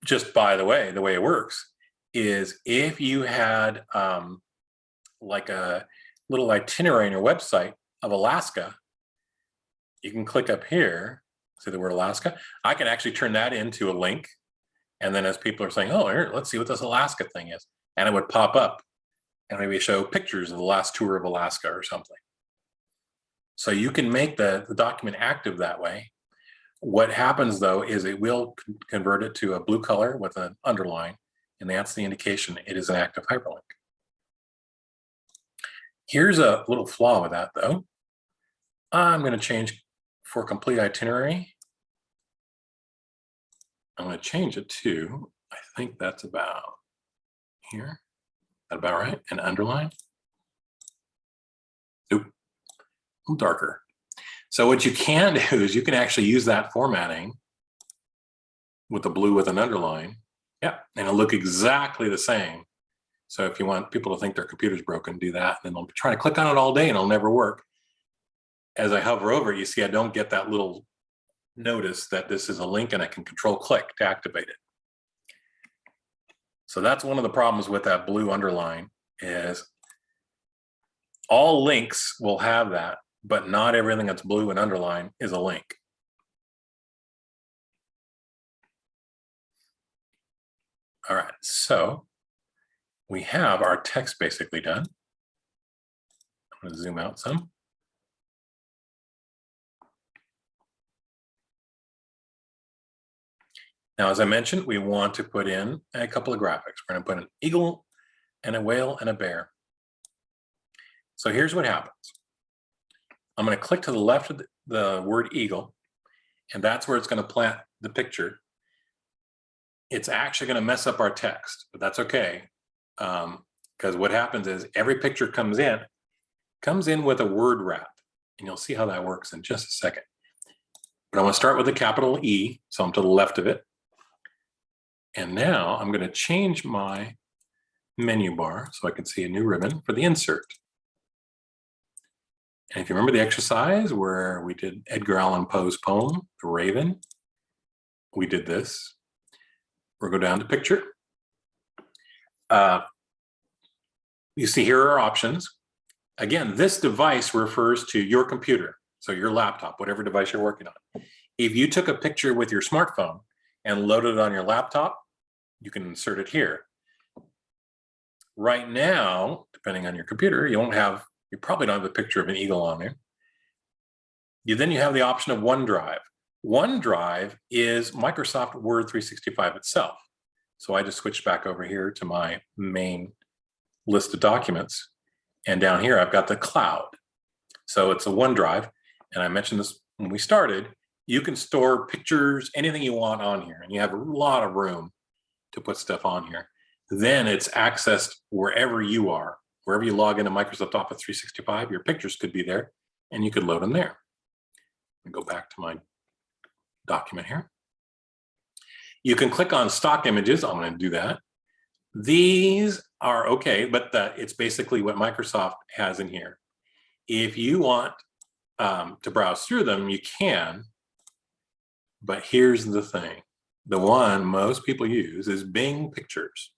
Just by the way it works is if you had like a little itinerary on your website of Alaska, you can click up here, see the word Alaska. I can actually turn that into a link. And then as people are saying, oh, here, let's see what this Alaska thing is. And it would pop up and maybe show pictures of the last tour of Alaska or something. So you can make the document active that way. What happens though is it will convert it to a blue color with an underline, and that's the indication it is an active hyperlink. Here's a little flaw with that though. I'm going to change for complete itinerary. I'm going to change it to, I think that's about here. That about right? An underline. Oop, a little darker. So what you can do is you can actually use that formatting with the blue with an underline. Yeah, and it'll look exactly the same. So if you want people to think their computer's broken, do that. And they'll try to click on it all day and it'll never work. As I hover over it, you see I don't get that little notice that this is a link, and I can control click to activate it. So that's one of the problems with that blue underline is all links will have that, but not everything that's blue and underline is a link. All right, so we have our text basically done. I'm going to zoom out some. Now, as I mentioned, we want to put in a couple of graphics. We're going to put an eagle and a whale and a bear. So here's what happens. I'm going to click to the left of the word eagle, and that's where it's going to plant the picture. It's actually going to mess up our text, but that's okay. Because what happens is every picture comes in with a word wrap, and you'll see how that works in just a second. But I want to start with a capital E, so I'm to the left of it. And now I'm going to change my menu bar so I can see a new ribbon for the insert. And if you remember the exercise where we did Edgar Allan Poe's poem, The Raven, we did this. We'll go down to picture. You see here are our options. Again, this device refers to your computer, so your laptop, whatever device you're working on. If you took a picture with your smartphone and loaded it on your laptop, you can insert it here. Right now, depending on your computer, you probably don't have a picture of an eagle on there. Then you have the option of OneDrive. OneDrive is Microsoft Word 365 itself. So I just switched back over here to my main list of documents. And down here, I've got the cloud. So it's a OneDrive. And I mentioned this when we started. You can store pictures, anything you want on here. And you have a lot of room to put stuff on here. Then it's accessed wherever you are. Wherever you log into Microsoft Office 365, your pictures could be there, and you could load them there. Go back to my document here. You can click on stock images. I'm going to do that. These are okay, but it's basically what Microsoft has in here. If you want to browse through them, you can, but here's the thing. The one most people use is Bing Pictures.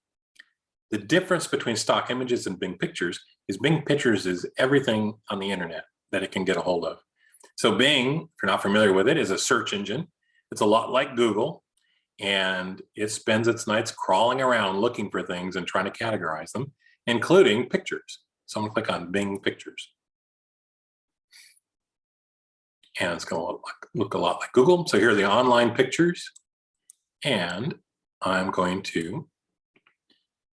The difference between stock images and Bing Pictures is Bing Pictures is everything on the internet that it can get a hold of. So Bing, if you're not familiar with it, is a search engine. It's a lot like Google, and it spends its nights crawling around looking for things and trying to categorize them, including pictures. So I'm going to click on Bing Pictures. and it's going to look a lot like Google. So here are the online pictures, and I'm going to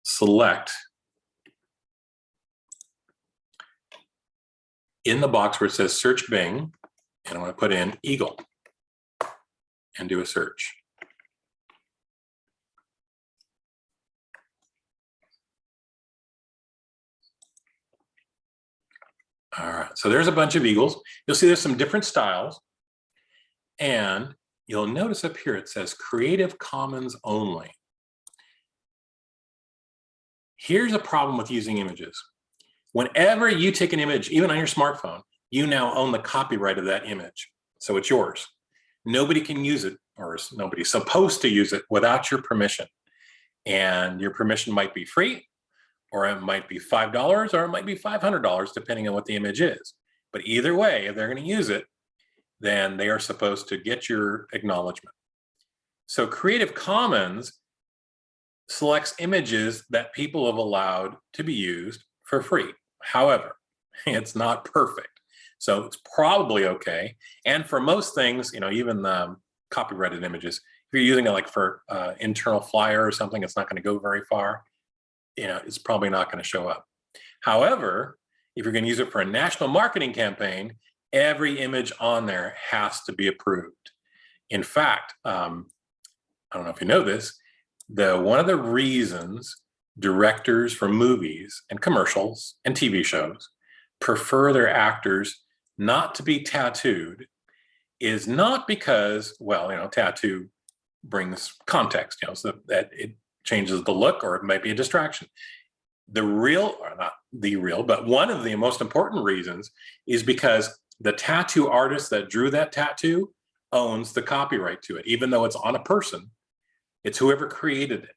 select in the box where it says search Bing, and I'm going to put in eagle and do a search. All right, so there's a bunch of eagles. You'll see there's some different styles, and you'll notice up here it says Creative Commons only. Here's a problem with using images. Whenever you take an image, even on your smartphone, you now own the copyright of that image. So it's yours. Nobody can use it, or nobody's supposed to use it without your permission. And your permission might be free, or it might be $5, or it might be $500, depending on what the image is. But either way, if they're going to use it, then they are supposed to get your acknowledgement. So Creative Commons selects images that people have allowed to be used for free. However, it's not perfect. So it's probably okay. And for most things, even the copyrighted images, if you're using it like for internal flyer or something, it's not going to go very far. It's probably not going to show up. However, if you're going to use it for a national marketing campaign, every image on there has to be approved. In fact, I don't know if you know this, one of the reasons directors for movies and commercials and TV shows prefer their actors not to be tattooed is not because, tattoo brings context, so that it changes the look, or it might be a distraction. The real, or not the real, but one of the most important reasons is because the tattoo artist that drew that tattoo owns the copyright to it. Even though it's on a person, it's whoever created it.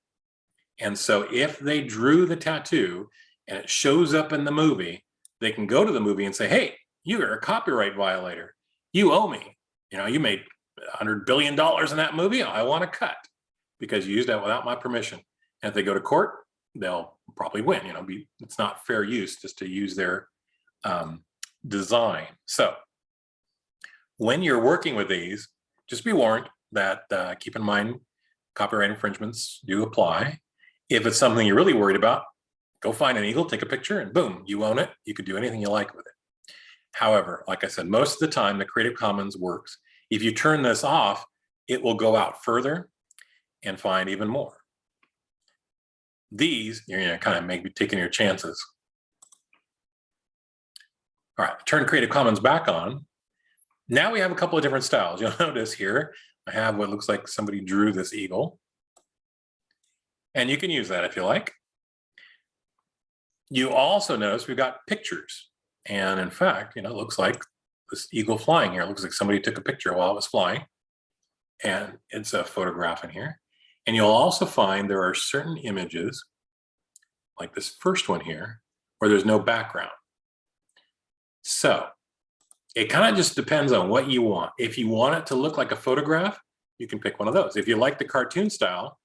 And so if they drew the tattoo and it shows up in the movie, they can go to the movie and say, hey, you're a copyright violator. You owe me. You made $100 billion in that movie. I want a cut because you used that without my permission. And if they go to court, they'll probably win. It's not fair use just to use their design. So when you're working with these, just be warned that keep in mind, copyright infringements do apply. If it's something you're really worried about, go find an eagle, take a picture, and boom, you own it. You can do anything you like with it. However, like I said, most of the time, the Creative Commons works. If you turn this off, it will go out further and find even more. These, you're kind of maybe taking your chances. All right, turn Creative Commons back on. Now we have a couple of different styles. You'll notice here, I have what looks like somebody drew this eagle. And you can use that if you like. You also notice we've got pictures. And in fact, it looks like this eagle flying here. It looks like somebody took a picture while it was flying. And it's a photograph in here. And you'll also find there are certain images, like this first one here, where there's no background. So it kind of just depends on what you want. If you want it to look like a photograph, you can pick one of those. If you like the cartoon style,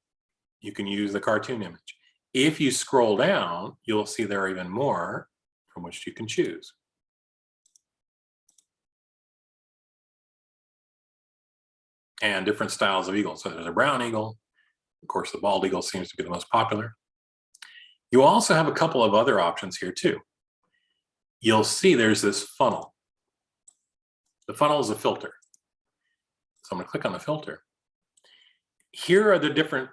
you can use the cartoon image. If you scroll down, you'll see there are even more from which you can choose. And different styles of eagles. So there's a brown eagle. Of course, the bald eagle seems to be the most popular. You also have a couple of other options here too. You'll see there's this funnel. The funnel is a filter. So I'm going to click on the filter. Here are the different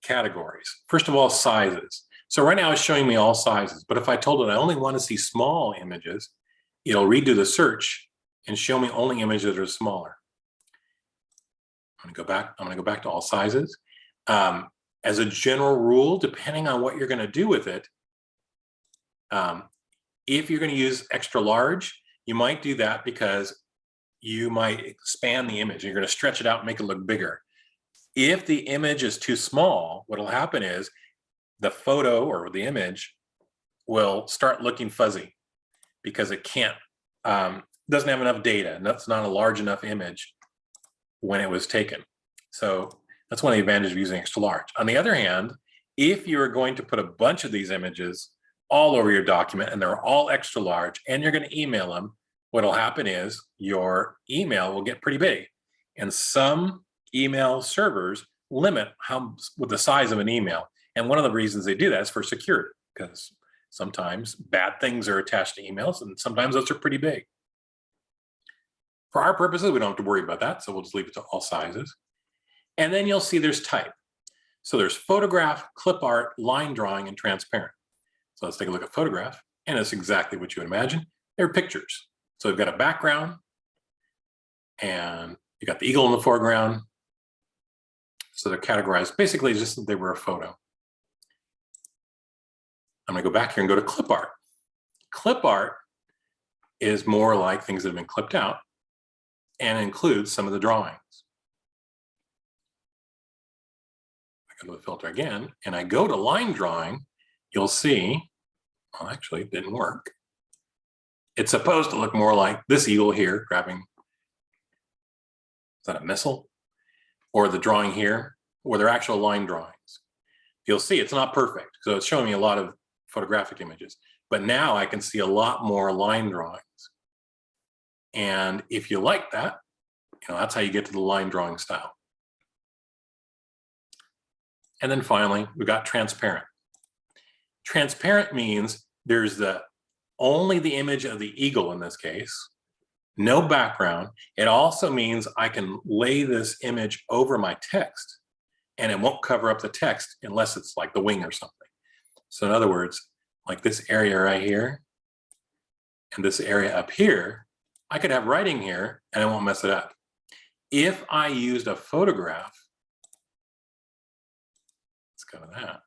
categories. First of all, sizes. So right now it's showing me all sizes, but if I told it I only want to see small images, it'll redo the search and show me only images that are smaller. I'm going to go back to all sizes. As a general rule, depending on what you're going to do with it, if you're going to use extra large, you might do that because you might expand the image. You're going to stretch it out and make it look bigger. If the image is too small, what will happen is the photo or the image will start looking fuzzy because it can't, doesn't have enough data, and that's not a large enough image when it was taken. So that's one of the advantages of using extra large. On the other hand, if you're going to put a bunch of these images all over your document and they're all extra large and you're going to email them, what'll happen is your email will get pretty big. And some email servers limit with the size of an email. And one of the reasons they do that is for security, because sometimes bad things are attached to emails, and sometimes those are pretty big. For our purposes, we don't have to worry about that, so we'll just leave it to all sizes. And then you'll see there's type. So there's photograph, clip art, line drawing, and transparent. So let's take a look at photograph, and it's exactly what you would imagine. They're pictures. So we've got a background, and you got the eagle in the foreground. So they're categorized basically just that they were a photo. I'm gonna go back here and go to clip art. Clip art is more like things that have been clipped out and includes some of the drawings. I go to the filter again, and I go to line drawing, you'll see, well, actually it didn't work. It's supposed to look more like this eagle here grabbing, is that a missile? Or the drawing here, or their actual line drawings. You'll see it's not perfect, so it's showing me a lot of photographic images, but now I can see a lot more line drawings. And if you like that, that's how you get to the line drawing style. And then finally, we've got transparent. Transparent means there's only the image of the eagle in this case, no background. It also means I can lay this image over my text and it won't cover up the text unless it's like the wing or something. So in other words, like this area right here and this area up here, I could have writing here and I won't mess it up. If I used a photograph, let's go to that,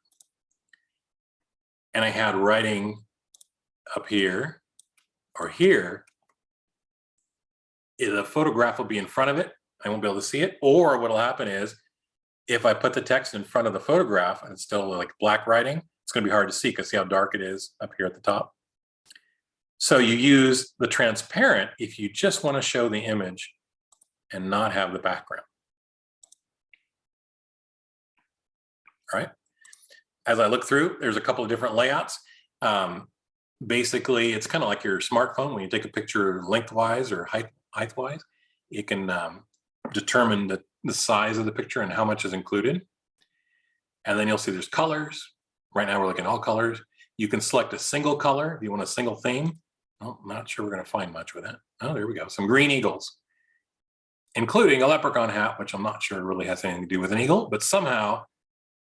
and I had writing up here or here, the photograph will be in front of it. I won't be able to see it. Or what'll happen is if I put the text in front of the photograph and it's still like black writing, it's going to be hard to see because see how dark it is up here at the top. So you use the transparent if you just want to show the image and not have the background. All right. As I look through, there's a couple of different layouts. Basically, it's kind of like your smartphone. When you take a picture lengthwise or height-wise, you can determine the size of the picture and how much is included. And then you'll see there's colors. Right now we're looking at all colors. You can select a single color if you want a single theme. Oh, I'm not sure we're going to find much with that. Oh, there we go. Some green eagles, including a leprechaun hat, which I'm not sure really has anything to do with an eagle, but somehow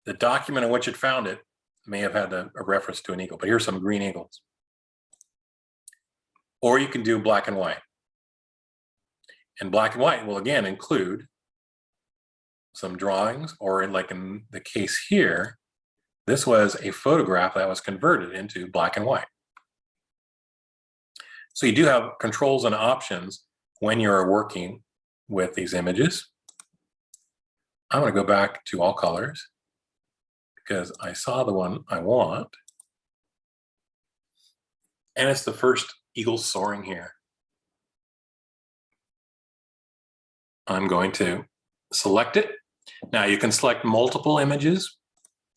the document in which it found it may have had a reference to an eagle, but here's some green eagles. Or you can do black and white. And black and white will again include some drawings, or like in the case here, this was a photograph that was converted into black and white. So you do have controls and options when you're working with these images. I'm going to go back to all colors because I saw the one I want. And it's the first eagle soaring here. I'm going to select it. Now you can select multiple images,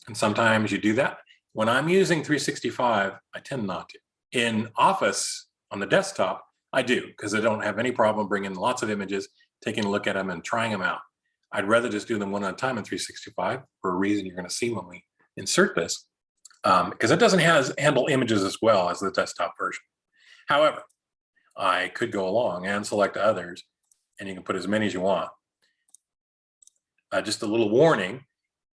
and sometimes you do that. When I'm using 365, I tend not to. In Office on the desktop, I do, because I don't have any problem bringing lots of images, taking a look at them and trying them out. I'd rather just do them one at a time in 365 for a reason you're going to see when we insert this, because it doesn't handle images as well as the desktop version. However, I could go along and select others, and you can put as many as you want. Just a little warning,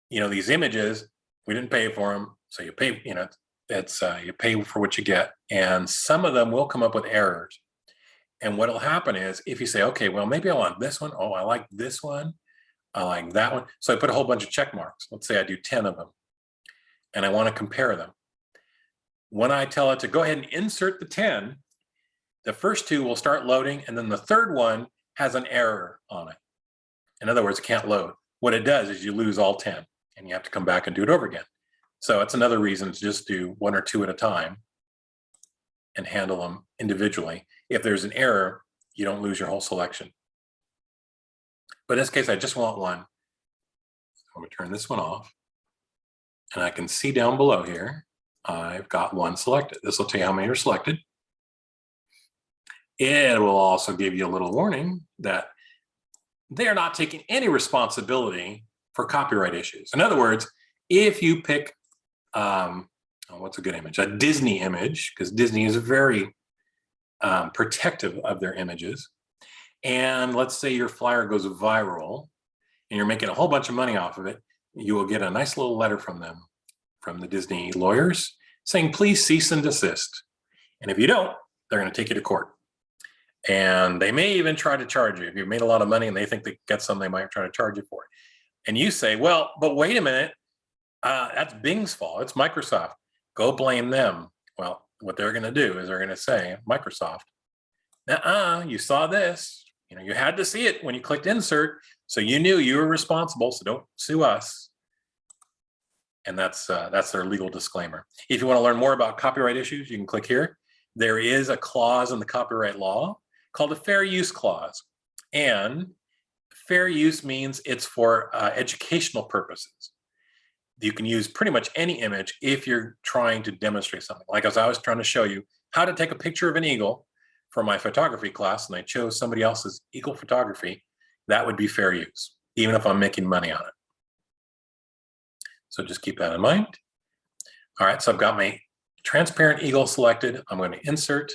these images, we didn't pay for them, so you pay, you pay for what you get, and some of them will come up with errors. And what'll happen is if you say, okay, well, maybe I want this one. Oh, I like this one. I like that one. So I put a whole bunch of check marks. Let's say I do 10 of them, and I want to compare them. When I tell it to go ahead and insert the 10, the first two will start loading, and then the third one has an error on it. In other words, it can't load. What it does is you lose all 10, and you have to come back and do it over again. So it's another reason to just do one or two at a time and handle them individually. If there's an error, you don't lose your whole selection. But in this case, I just want one. So I'm going to turn this one off. And I can see down below here, I've got one selected. This will tell you how many are selected. It will also give you a little warning that they are not taking any responsibility for copyright issues. In other words, if you pick, what's a good image? A Disney image, because Disney is very protective of their images. And let's say your flyer goes viral and you're making a whole bunch of money off of it, you will get a nice little letter from them, from the Disney lawyers, saying, please cease and desist. And if you don't, they're going to take you to court. And they may even try to charge you. If you've made a lot of money and they think they get some, they might try to charge you for it. And you say, well, but wait a minute, that's Bing's fault. It's Microsoft. Go blame them. Well, what they're going to do is they're going to say, Microsoft, you saw this. You had to see it when you clicked insert, so you knew you were responsible, so don't sue us. And that's their legal disclaimer. If you want to learn more about copyright issues, you can click here. There is a clause in the copyright law called a fair use clause. And fair use means it's for educational purposes. You can use pretty much any image if you're trying to demonstrate something. Like as I was trying to show you how to take a picture of an eagle for my photography class, and I chose somebody else's eagle photography, that would be fair use, even if I'm making money on it. So just keep that in mind. All right, so I've got my transparent eagle selected. I'm going to insert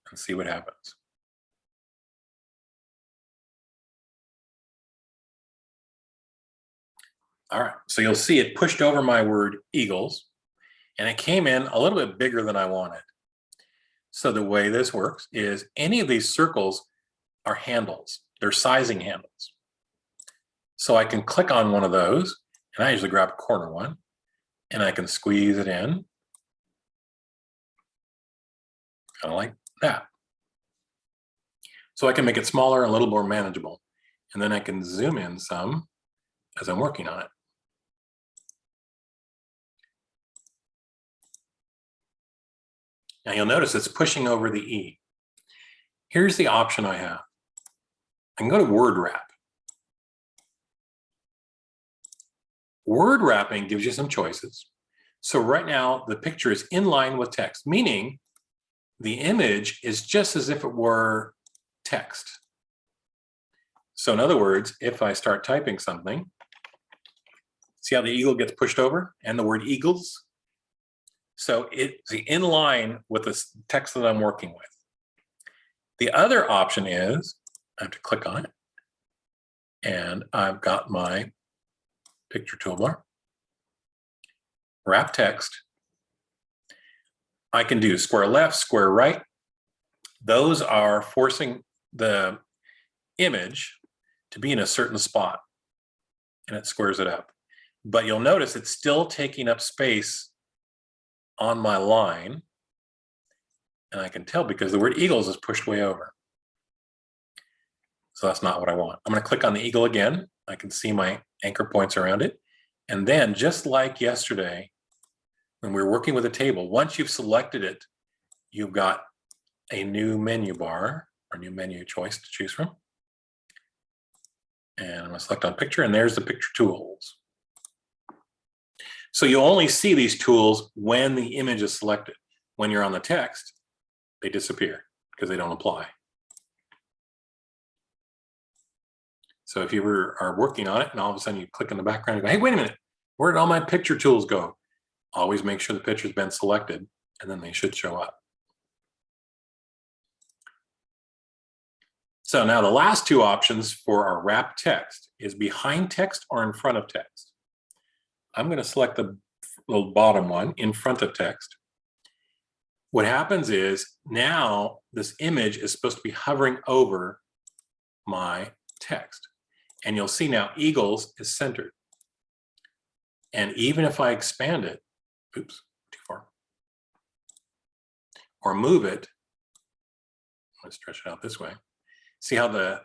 and see what happens. All right, so you'll see it pushed over my word eagles, and it came in a little bit bigger than I wanted. So the way this works is any of these circles are handles. They're sizing handles. So I can click on one of those, and I usually grab a corner one, and I can squeeze it in, kind of like that. So I can make it smaller, a little more manageable. And then I can zoom in some as I'm working on it. Now you'll notice it's pushing over the E. Here's the option I have. I can go to word wrap. Word wrapping gives you some choices. So right now the picture is in line with text, meaning the image is just as if it were text. So in other words, if I start typing something, see how the eagle gets pushed over and the word eagles? So it's in line with the text that I'm working with. The other option is I have to click on it, and I've got my picture toolbar, wrap text. I can do square left, square right. Those are forcing the image to be in a certain spot, and it squares it up. But you'll notice it's still taking up space on my line, and I can tell because the word eagles is pushed way over. So that's not what I want. I'm going to click on the eagle again. I can see my anchor points around it. And then just like yesterday, when we were working with a table, once you've selected it, you've got a new menu bar or new menu choice to choose from. And I'm going to select on picture, and there's the picture tools. So you only see these tools when the image is selected. When you're on the text, they disappear because they don't apply. So if you are working on it and all of a sudden you click in the background, you go, hey, wait a minute, where did all my picture tools go? Always make sure the picture's been selected, and then they should show up. So now the last two options for our wrap text is behind text or in front of text. I'm going to select the little bottom one, in front of text. What happens is now this image is supposed to be hovering over my text. And you'll see now eagles is centered. And even if I expand it, oops, too far, or move it, let's stretch it out this way. See how the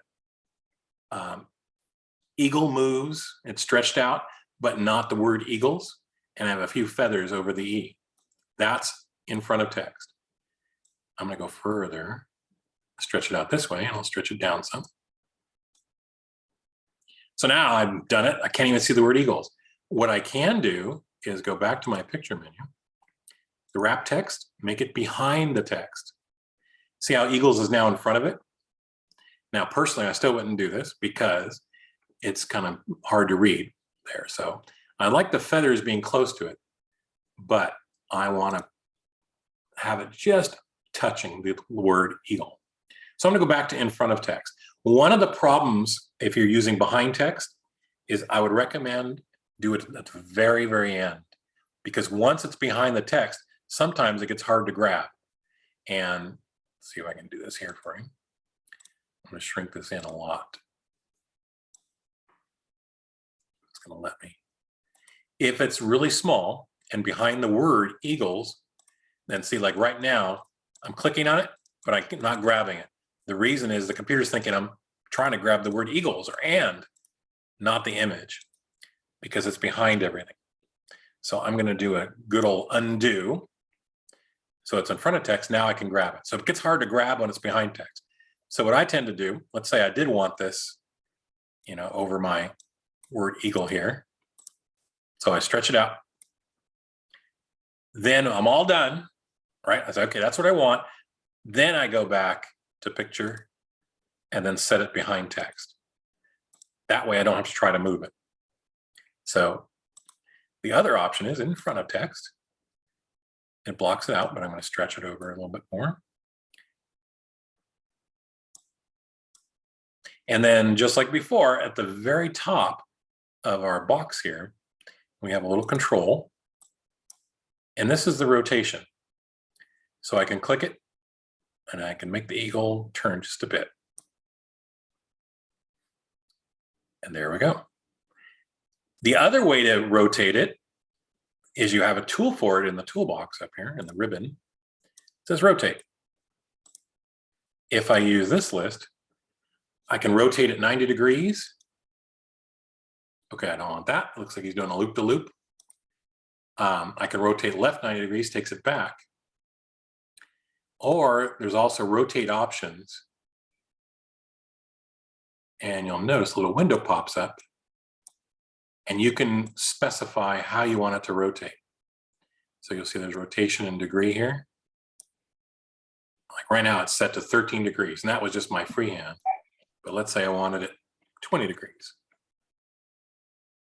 eagle moves, it's stretched out, but not the word eagles, and I have a few feathers over the E. That's in front of text. I'm going to go further, stretch it out this way, and I'll stretch it down some. So now I've done it. I can't even see the word eagles. What I can do is go back to my picture menu, the wrap text, make it behind the text. See how Eagles is now in front of it? Now, personally, I still wouldn't do this because it's kind of hard to read there. So I like the feathers being close to it, but I want to have it just touching the word eagle. So I'm going to go back to in front of text. One of the problems if you're using behind text is I would recommend do it at the very, very end, because once it's behind the text, sometimes it gets hard to grab. And let's see if I can do this here for you. I'm going to shrink this in a lot. It's going to let me. If it's really small and behind the word eagles, then see, like right now, I'm clicking on it, but I'm not grabbing it. The reason is the computer's thinking I'm trying to grab the word eagles or and, not the image, because it's behind everything. So I'm going to do a good old undo. So it's in front of text. Now I can grab it. So it gets hard to grab when it's behind text. So what I tend to do, let's say I did want this, over my word eagle here. So I stretch it out. Then I'm all done, right? I say, okay, that's what I want. Then I go back to picture and then set it behind text. That way I don't have to try to move it. So the other option is in front of text. It blocks it out, but I'm going to stretch it over a little bit more. And then just like before, at the very top of our box here, we have a little control. And this is the rotation. So I can click it and I can make the eagle turn just a bit. And there we go. The other way to rotate it is you have a tool for it in the toolbox up here in the ribbon. It says rotate. If I use this list, I can rotate it 90 degrees. Okay, I don't want that. It looks like he's doing a loop-to-loop. I can rotate left 90 degrees, takes it back. Or there's also rotate options. And you'll notice a little window pops up. And you can specify how you want it to rotate. So you'll see there's rotation in degree here. Like right now it's set to 13 degrees, and that was just my freehand. But let's say I wanted it 20 degrees.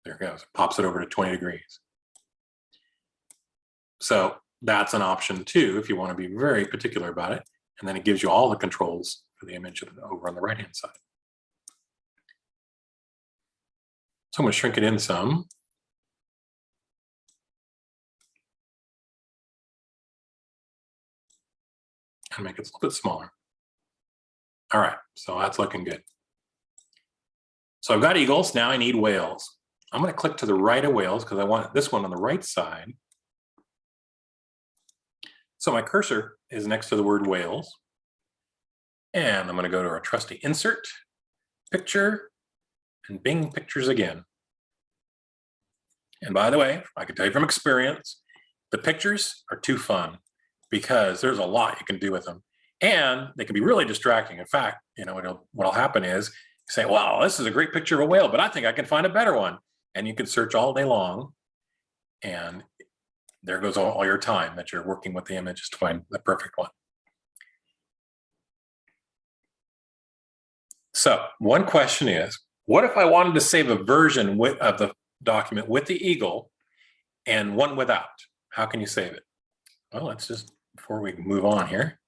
There it goes, it pops it over to 20 degrees. So that's an option too, if you want to be very particular about it. And then it gives you all the controls for the image over on the right-hand side. So I'm going to shrink it in some. And make it a little bit smaller. All right, so that's looking good. So I've got eagles, now I need whales. I'm going to click to the right of whales because I want this one on the right side. So my cursor is next to the word whales. And I'm going to go to our trusty insert, picture, and Bing pictures again. And by the way, I can tell you from experience, the pictures are too fun because there's a lot you can do with them. And they can be really distracting. In fact, what'll happen is you say, wow, this is a great picture of a whale, but I think I can find a better one. And you can search all day long. And there goes all your time that you're working with the images to find the perfect one. So one question is, what if I wanted to save a version of the document with the eagle and one without? How can you save it? Well, let's just, before we move on here.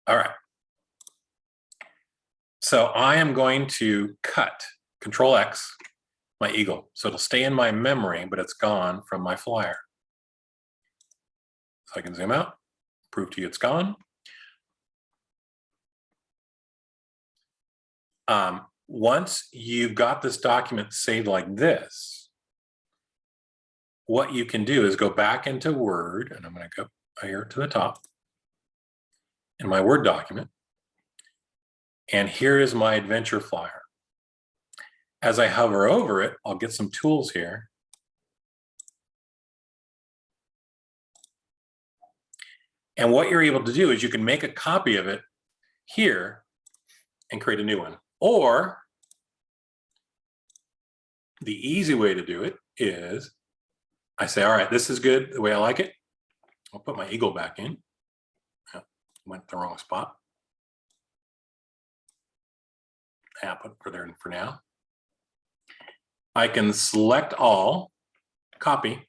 All right. So I am going to cut, Control X, my eagle. So it'll stay in my memory, but it's gone from my flyer. So I can zoom out, prove to you it's gone. Once you've got this document saved like this, what you can do is go back into Word, and I'm going to go here to the top in my Word document. And here is my adventure flyer. As I hover over it, I'll get some tools here. And what you're able to do is you can make a copy of it here and create a new one. Or the easy way to do it is I say, all right, this is good the way I like it. I'll put my eagle back in. Went the wrong spot. I'll put it there for now. I can select all, copy,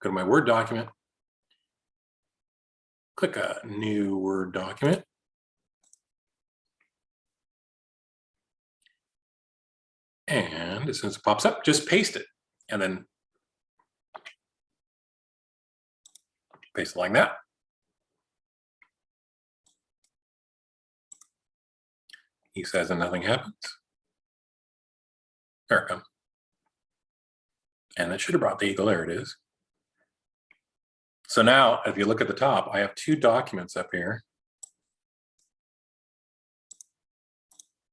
go to my Word document, click a new Word document. And as soon as it pops up, just paste it and then paste it like that. He says, and nothing happens. There it comes. And that should have brought the eagle. There it is. So now, if you look at the top, I have two documents up here.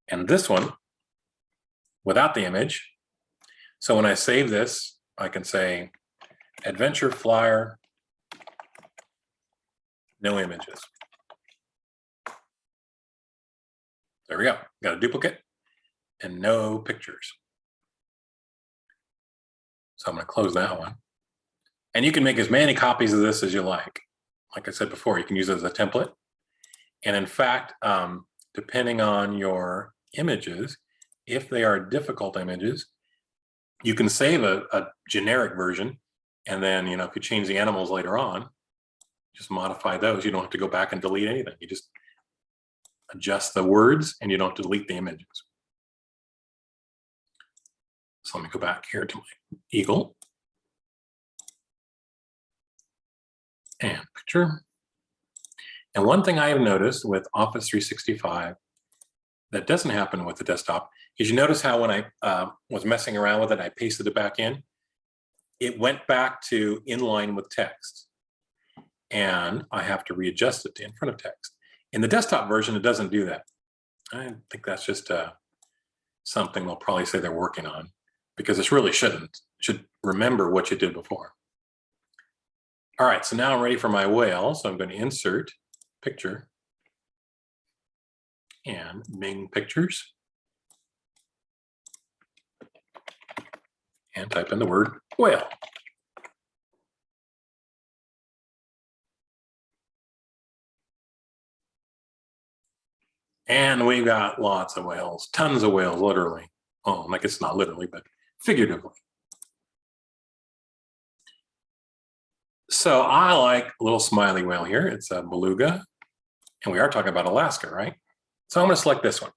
And this one, without the image. So when I save this, I can say, adventure flyer, no images. There we go. Got a duplicate and no pictures. So I'm going to close that one. And you can make as many copies of this as you like. Like I said before, you can use it as a template. And in fact, depending on your images, if they are difficult images, you can save a generic version. And then, if you change the animals later on, just modify those. You don't have to go back and delete anything. You just adjust the words and you don't delete the images. So let me go back here to my eagle and picture. And one thing I have noticed with Office 365 that doesn't happen with the desktop is you notice how when I was messing around with it, I pasted it back in, it went back to inline with text. And I have to readjust it to in front of text. In the desktop version, it doesn't do that. I think that's just something they'll probably say they're working on, because this really shouldn't. It should remember what you did before. All right, so now I'm ready for my whale. So I'm going to insert picture and Bing Pictures and type in the word whale. And we've got lots of whales, tons of whales, literally. Oh, like it's not literally, but figuratively. So I like a little smiley whale here. It's a beluga. And we are talking about Alaska, right? So I'm going to select this one.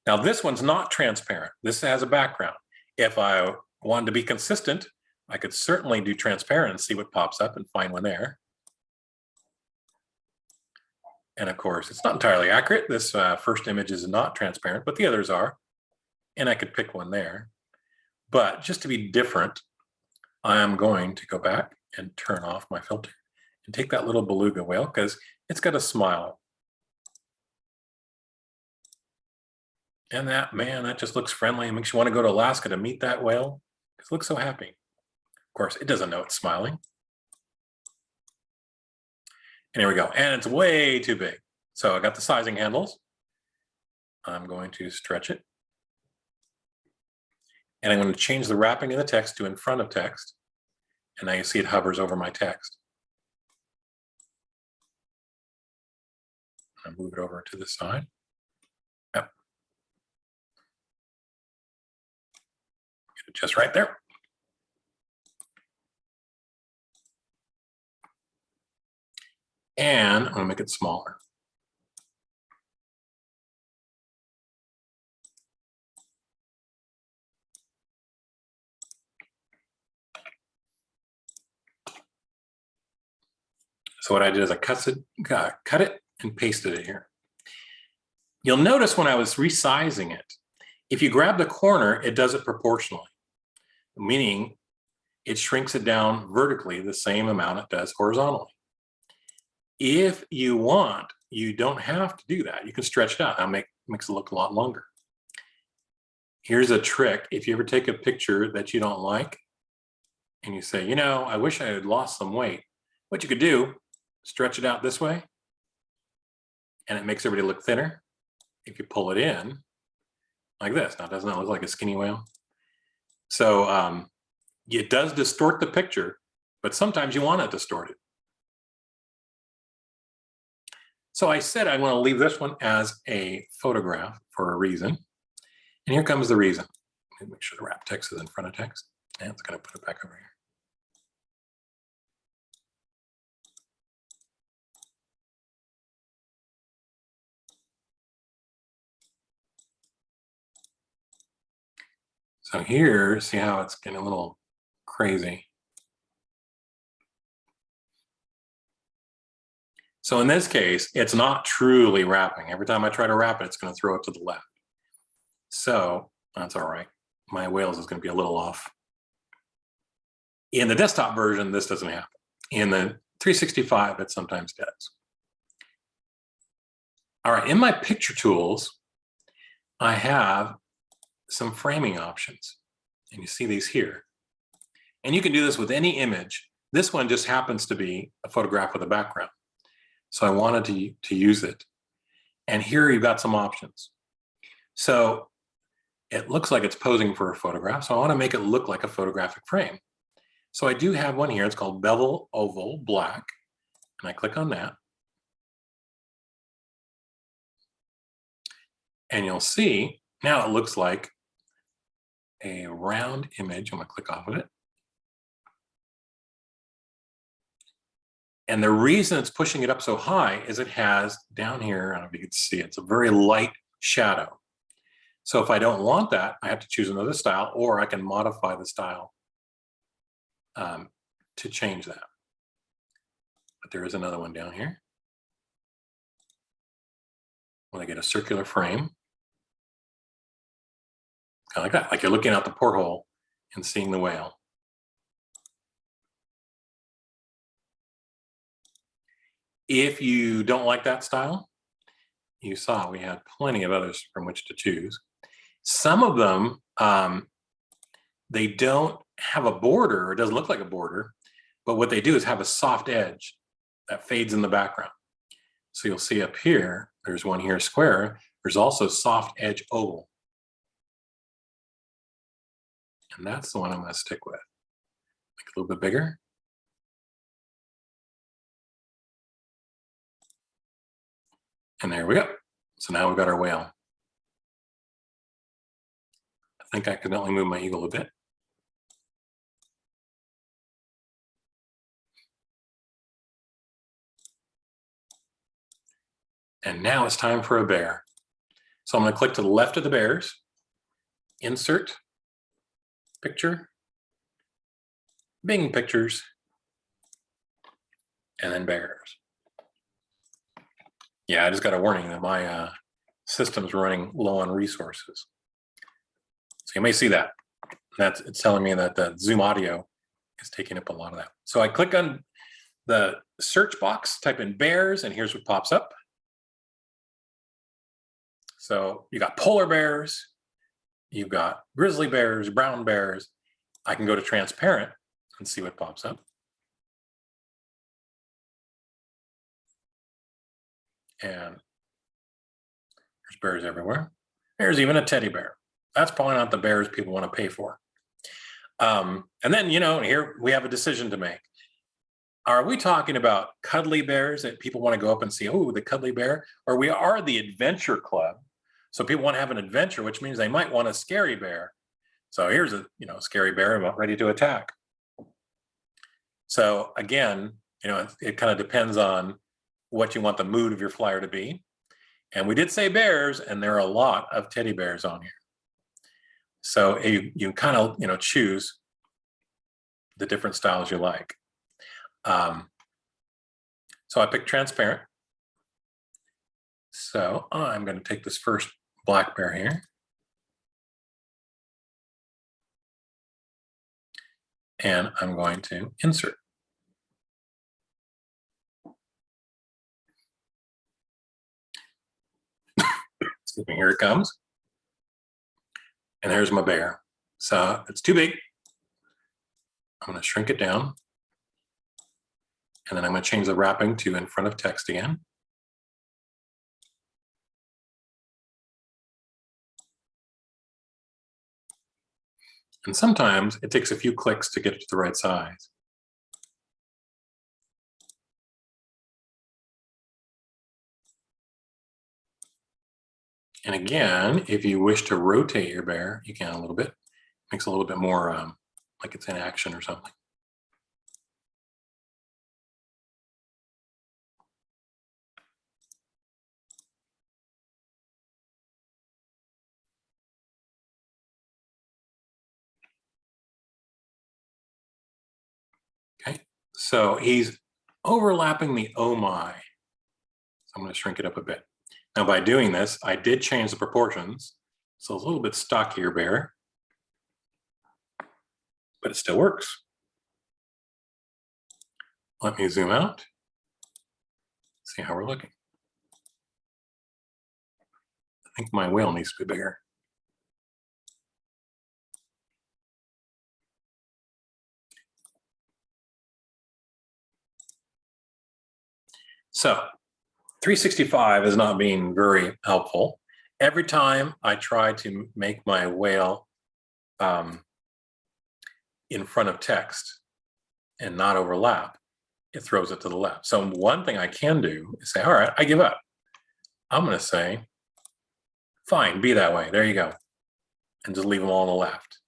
Now, this one's not transparent. This has a background. If I wanted to be consistent, I could certainly do transparent and see what pops up and find one there. And of course, it's not entirely accurate. This first image is not transparent, but the others are. And I could pick one there. But just to be different, I am going to go back and turn off my filter and take that little beluga whale because it's got a smile. And that, man, that just looks friendly. It makes you want to go to Alaska to meet that whale. It looks so happy. Of course, it doesn't know it's smiling. And here we go. And it's way too big. So I got the sizing handles. I'm going to stretch it. And I'm going to change the wrapping of the text to in front of text. And now you see it hovers over my text. I'll move it over to the side. Yep. Get it just right there. And I'm going to make it smaller. So what I did is I cut it and pasted it here. You'll notice when I was resizing it, if you grab the corner, it does it proportionally, meaning it shrinks it down vertically the same amount it does horizontally. If you want, you don't have to do that. You can stretch it out. That makes it look a lot longer. Here's a trick. If you ever take a picture that you don't like and you say, I wish I had lost some weight, what you could do, stretch it out this way, and it makes everybody look thinner. If you pull it in like this, now doesn't that look like a skinny whale? So it does distort the picture, but sometimes you want it distorted. So I said I want to leave this one as a photograph for a reason. And here comes the reason. Let me make sure the wrap text is in front of text. And it's going to put it back over here. So here, see how it's getting a little crazy. So in this case, it's not truly wrapping. Every time I try to wrap it, it's going to throw it to the left. So that's all right. My whales is going to be a little off. In the desktop version, this doesn't happen. In the 365, it sometimes does. All right, in my picture tools, I have some framing options. And you see these here. And you can do this with any image. This one just happens to be a photograph with a background. So I wanted to use it. And here you've got some options. So it looks like it's posing for a photograph. So I want to make it look like a photographic frame. So I do have one here. It's called Bevel Oval Black. And I click on that. And you'll see now it looks like a round image. I'm going to click off of it. And the reason it's pushing it up so high is it has down here, I don't know if you can see, it's a very light shadow. So if I don't want that, I have to choose another style, or I can modify the style to change that. But there is another one down here. When I get a circular frame, kind of like that, like you're looking out the porthole and seeing the whale. If you don't like that style, you saw we had plenty of others from which to choose. Some of them, they don't have a border, or it doesn't look like a border, but what they do is have a soft edge that fades in the background. So you'll see up here, there's one here square, there's also soft edge oval. And that's the one I'm going to stick with. Make it a little bit bigger. And there we go. So now we've got our whale. I think I can only move my eagle a bit. And now it's time for a bear. So I'm going to click to the left of the bears, insert, picture, Bing pictures, and then bears. Yeah, I just got a warning that my system's running low on resources. So you may see that. It's telling me that the Zoom audio is taking up a lot of that. So I click on the search box, type in bears, and here's what pops up. So you got polar bears, you've got grizzly bears, brown bears. I can go to transparent and see what pops up. And there's bears everywhere. There's even a teddy bear. That's probably not the bears people want to pay for. And then, here we have a decision to make. Are we talking about cuddly bears that people want to go up and see, oh, the cuddly bear? Or we are the adventure club. So people want to have an adventure, which means they might want a scary bear. So here's a scary bear about ready to attack. So again, it kind of depends on what you want the mood of your flyer to be. And we did say bears, and there are a lot of teddy bears on here. So you kind of choose the different styles you like. So I picked transparent. So I'm going to take this first black bear here. And I'm going to insert. Excuse me, here it comes. And there's my bear. So it's too big. I'm going to shrink it down. And then I'm going to change the wrapping to in front of text again. And sometimes it takes a few clicks to get it to the right size. And again, if you wish to rotate your bear, you can a little bit. Makes it a little bit more like it's in action or something. Okay, so he's overlapping the oh my. So I'm going to shrink it up a bit. Now by doing this, I did change the proportions. So it's a little bit stockier bear, but it still works. Let me zoom out, see how we're looking. I think my whale needs to be bigger. So 365 is not being very helpful. Every time I try to make my whale in front of text and not overlap, it throws it to the left. So one thing I can do is say, all right, I give up. I'm going to say, fine, be that way. There you go. And just leave them all on the left.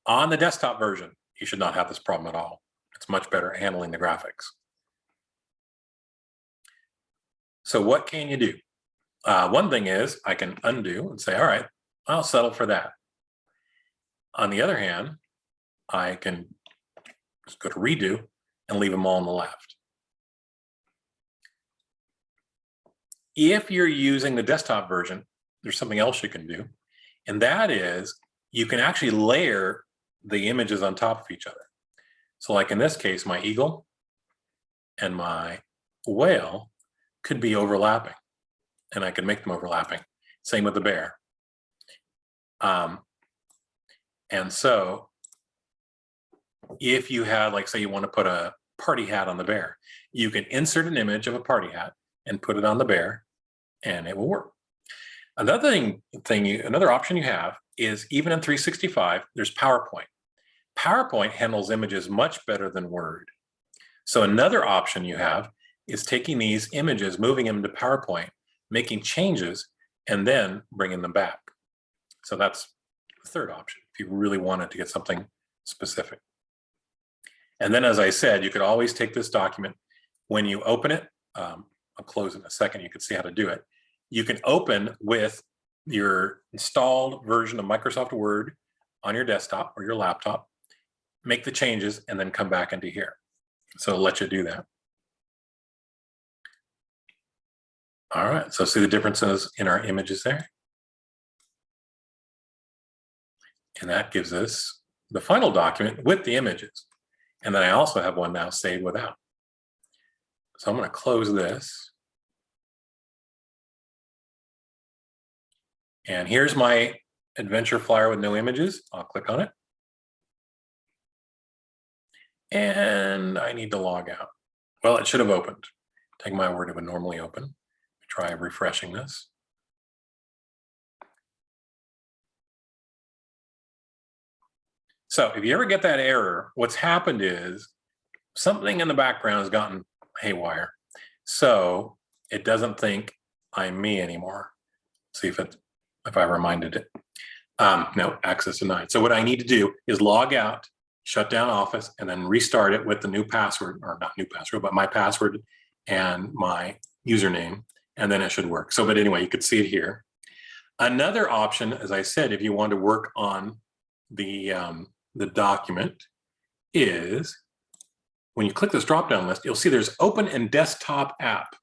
On the desktop version, you should not have this problem at all. It's much better at handling the graphics. So what can you do? One thing is I can undo and say, all right, I'll settle for that. On the other hand, I can just go to redo and leave them all on the left. If you're using the desktop version, there's something else you can do. And that is you can actually layer the images on top of each other. So like in this case, my eagle and my whale could be overlapping, and I could make them overlapping. Same with the bear. And so if you had, like, say you want to put a party hat on the bear, you can insert an image of a party hat and put it on the bear, and it will work. Another another option you have is, even in 365, there's PowerPoint. PowerPoint handles images much better than Word. So another option you have is taking these images, moving them to PowerPoint, making changes, and then bringing them back. So that's the third option if you really wanted to get something specific. And then, as I said, you could always take this document. When you open it, I'll close in a second, you can see how to do it. You can open with your installed version of Microsoft Word on your desktop or your laptop, make the changes, and then come back into here. So it'll let you do that. All right, so see the differences in our images there? And that gives us the final document with the images. And then I also have one now saved without. So I'm going to close this. And here's my adventure flyer with no images. I'll click on it. And I need to log out. Well, it should have opened. Take my word, it would normally open. Try refreshing this. So if you ever get that error, what's happened is something in the background has gotten haywire. So it doesn't think I'm me anymore. See if I reminded it. No, access denied. So what I need to do is log out, shut down Office, and then restart it with the new password, or not new password, but my password and my username, and then it should work. So, but anyway, you could see it here. Another option, as I said, if you want to work on the document, is when you click this drop-down list, you'll see there's Open in Desktop App,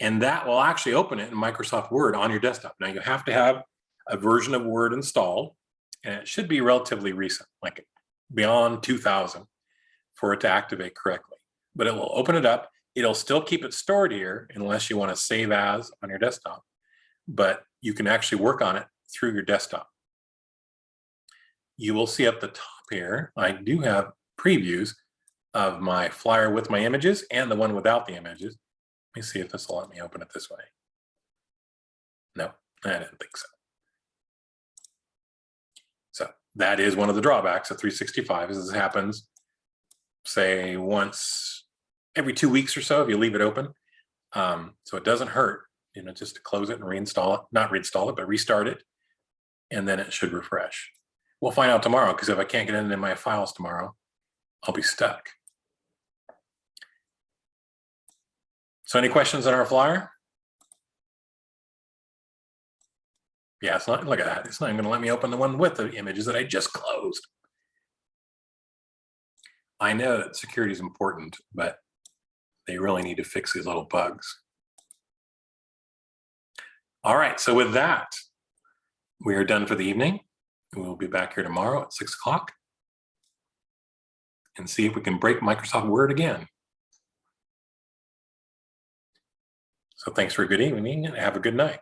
and that will actually open it in Microsoft Word on your desktop. Now you have to have a version of Word installed, and it should be relatively recent, like beyond 2000, for it to activate correctly. But it will open it up. It'll still keep it stored here unless you want to save as on your desktop, but you can actually work on it through your desktop. You will see up the top here, I do have previews of my flyer with my images and the one without the images. Let me see if this will let me open it this way. No, I didn't think so. So that is one of the drawbacks of 365, is this happens, say, once every 2 weeks or so if you leave it open. So it doesn't hurt just to close it and reinstall it, not reinstall it, but restart it. And then it should refresh. We'll find out tomorrow, because if I can't get into my files tomorrow, I'll be stuck. So any questions on our flyer? Yeah, it's not, look at that. It's not even gonna let me open the one with the images that I just closed. I know that security is important, but they really need to fix these little bugs. All right, so with that, we are done for the evening. We'll be back here tomorrow at 6 o'clock and see if we can break Microsoft Word again. So thanks for a good evening and have a good night.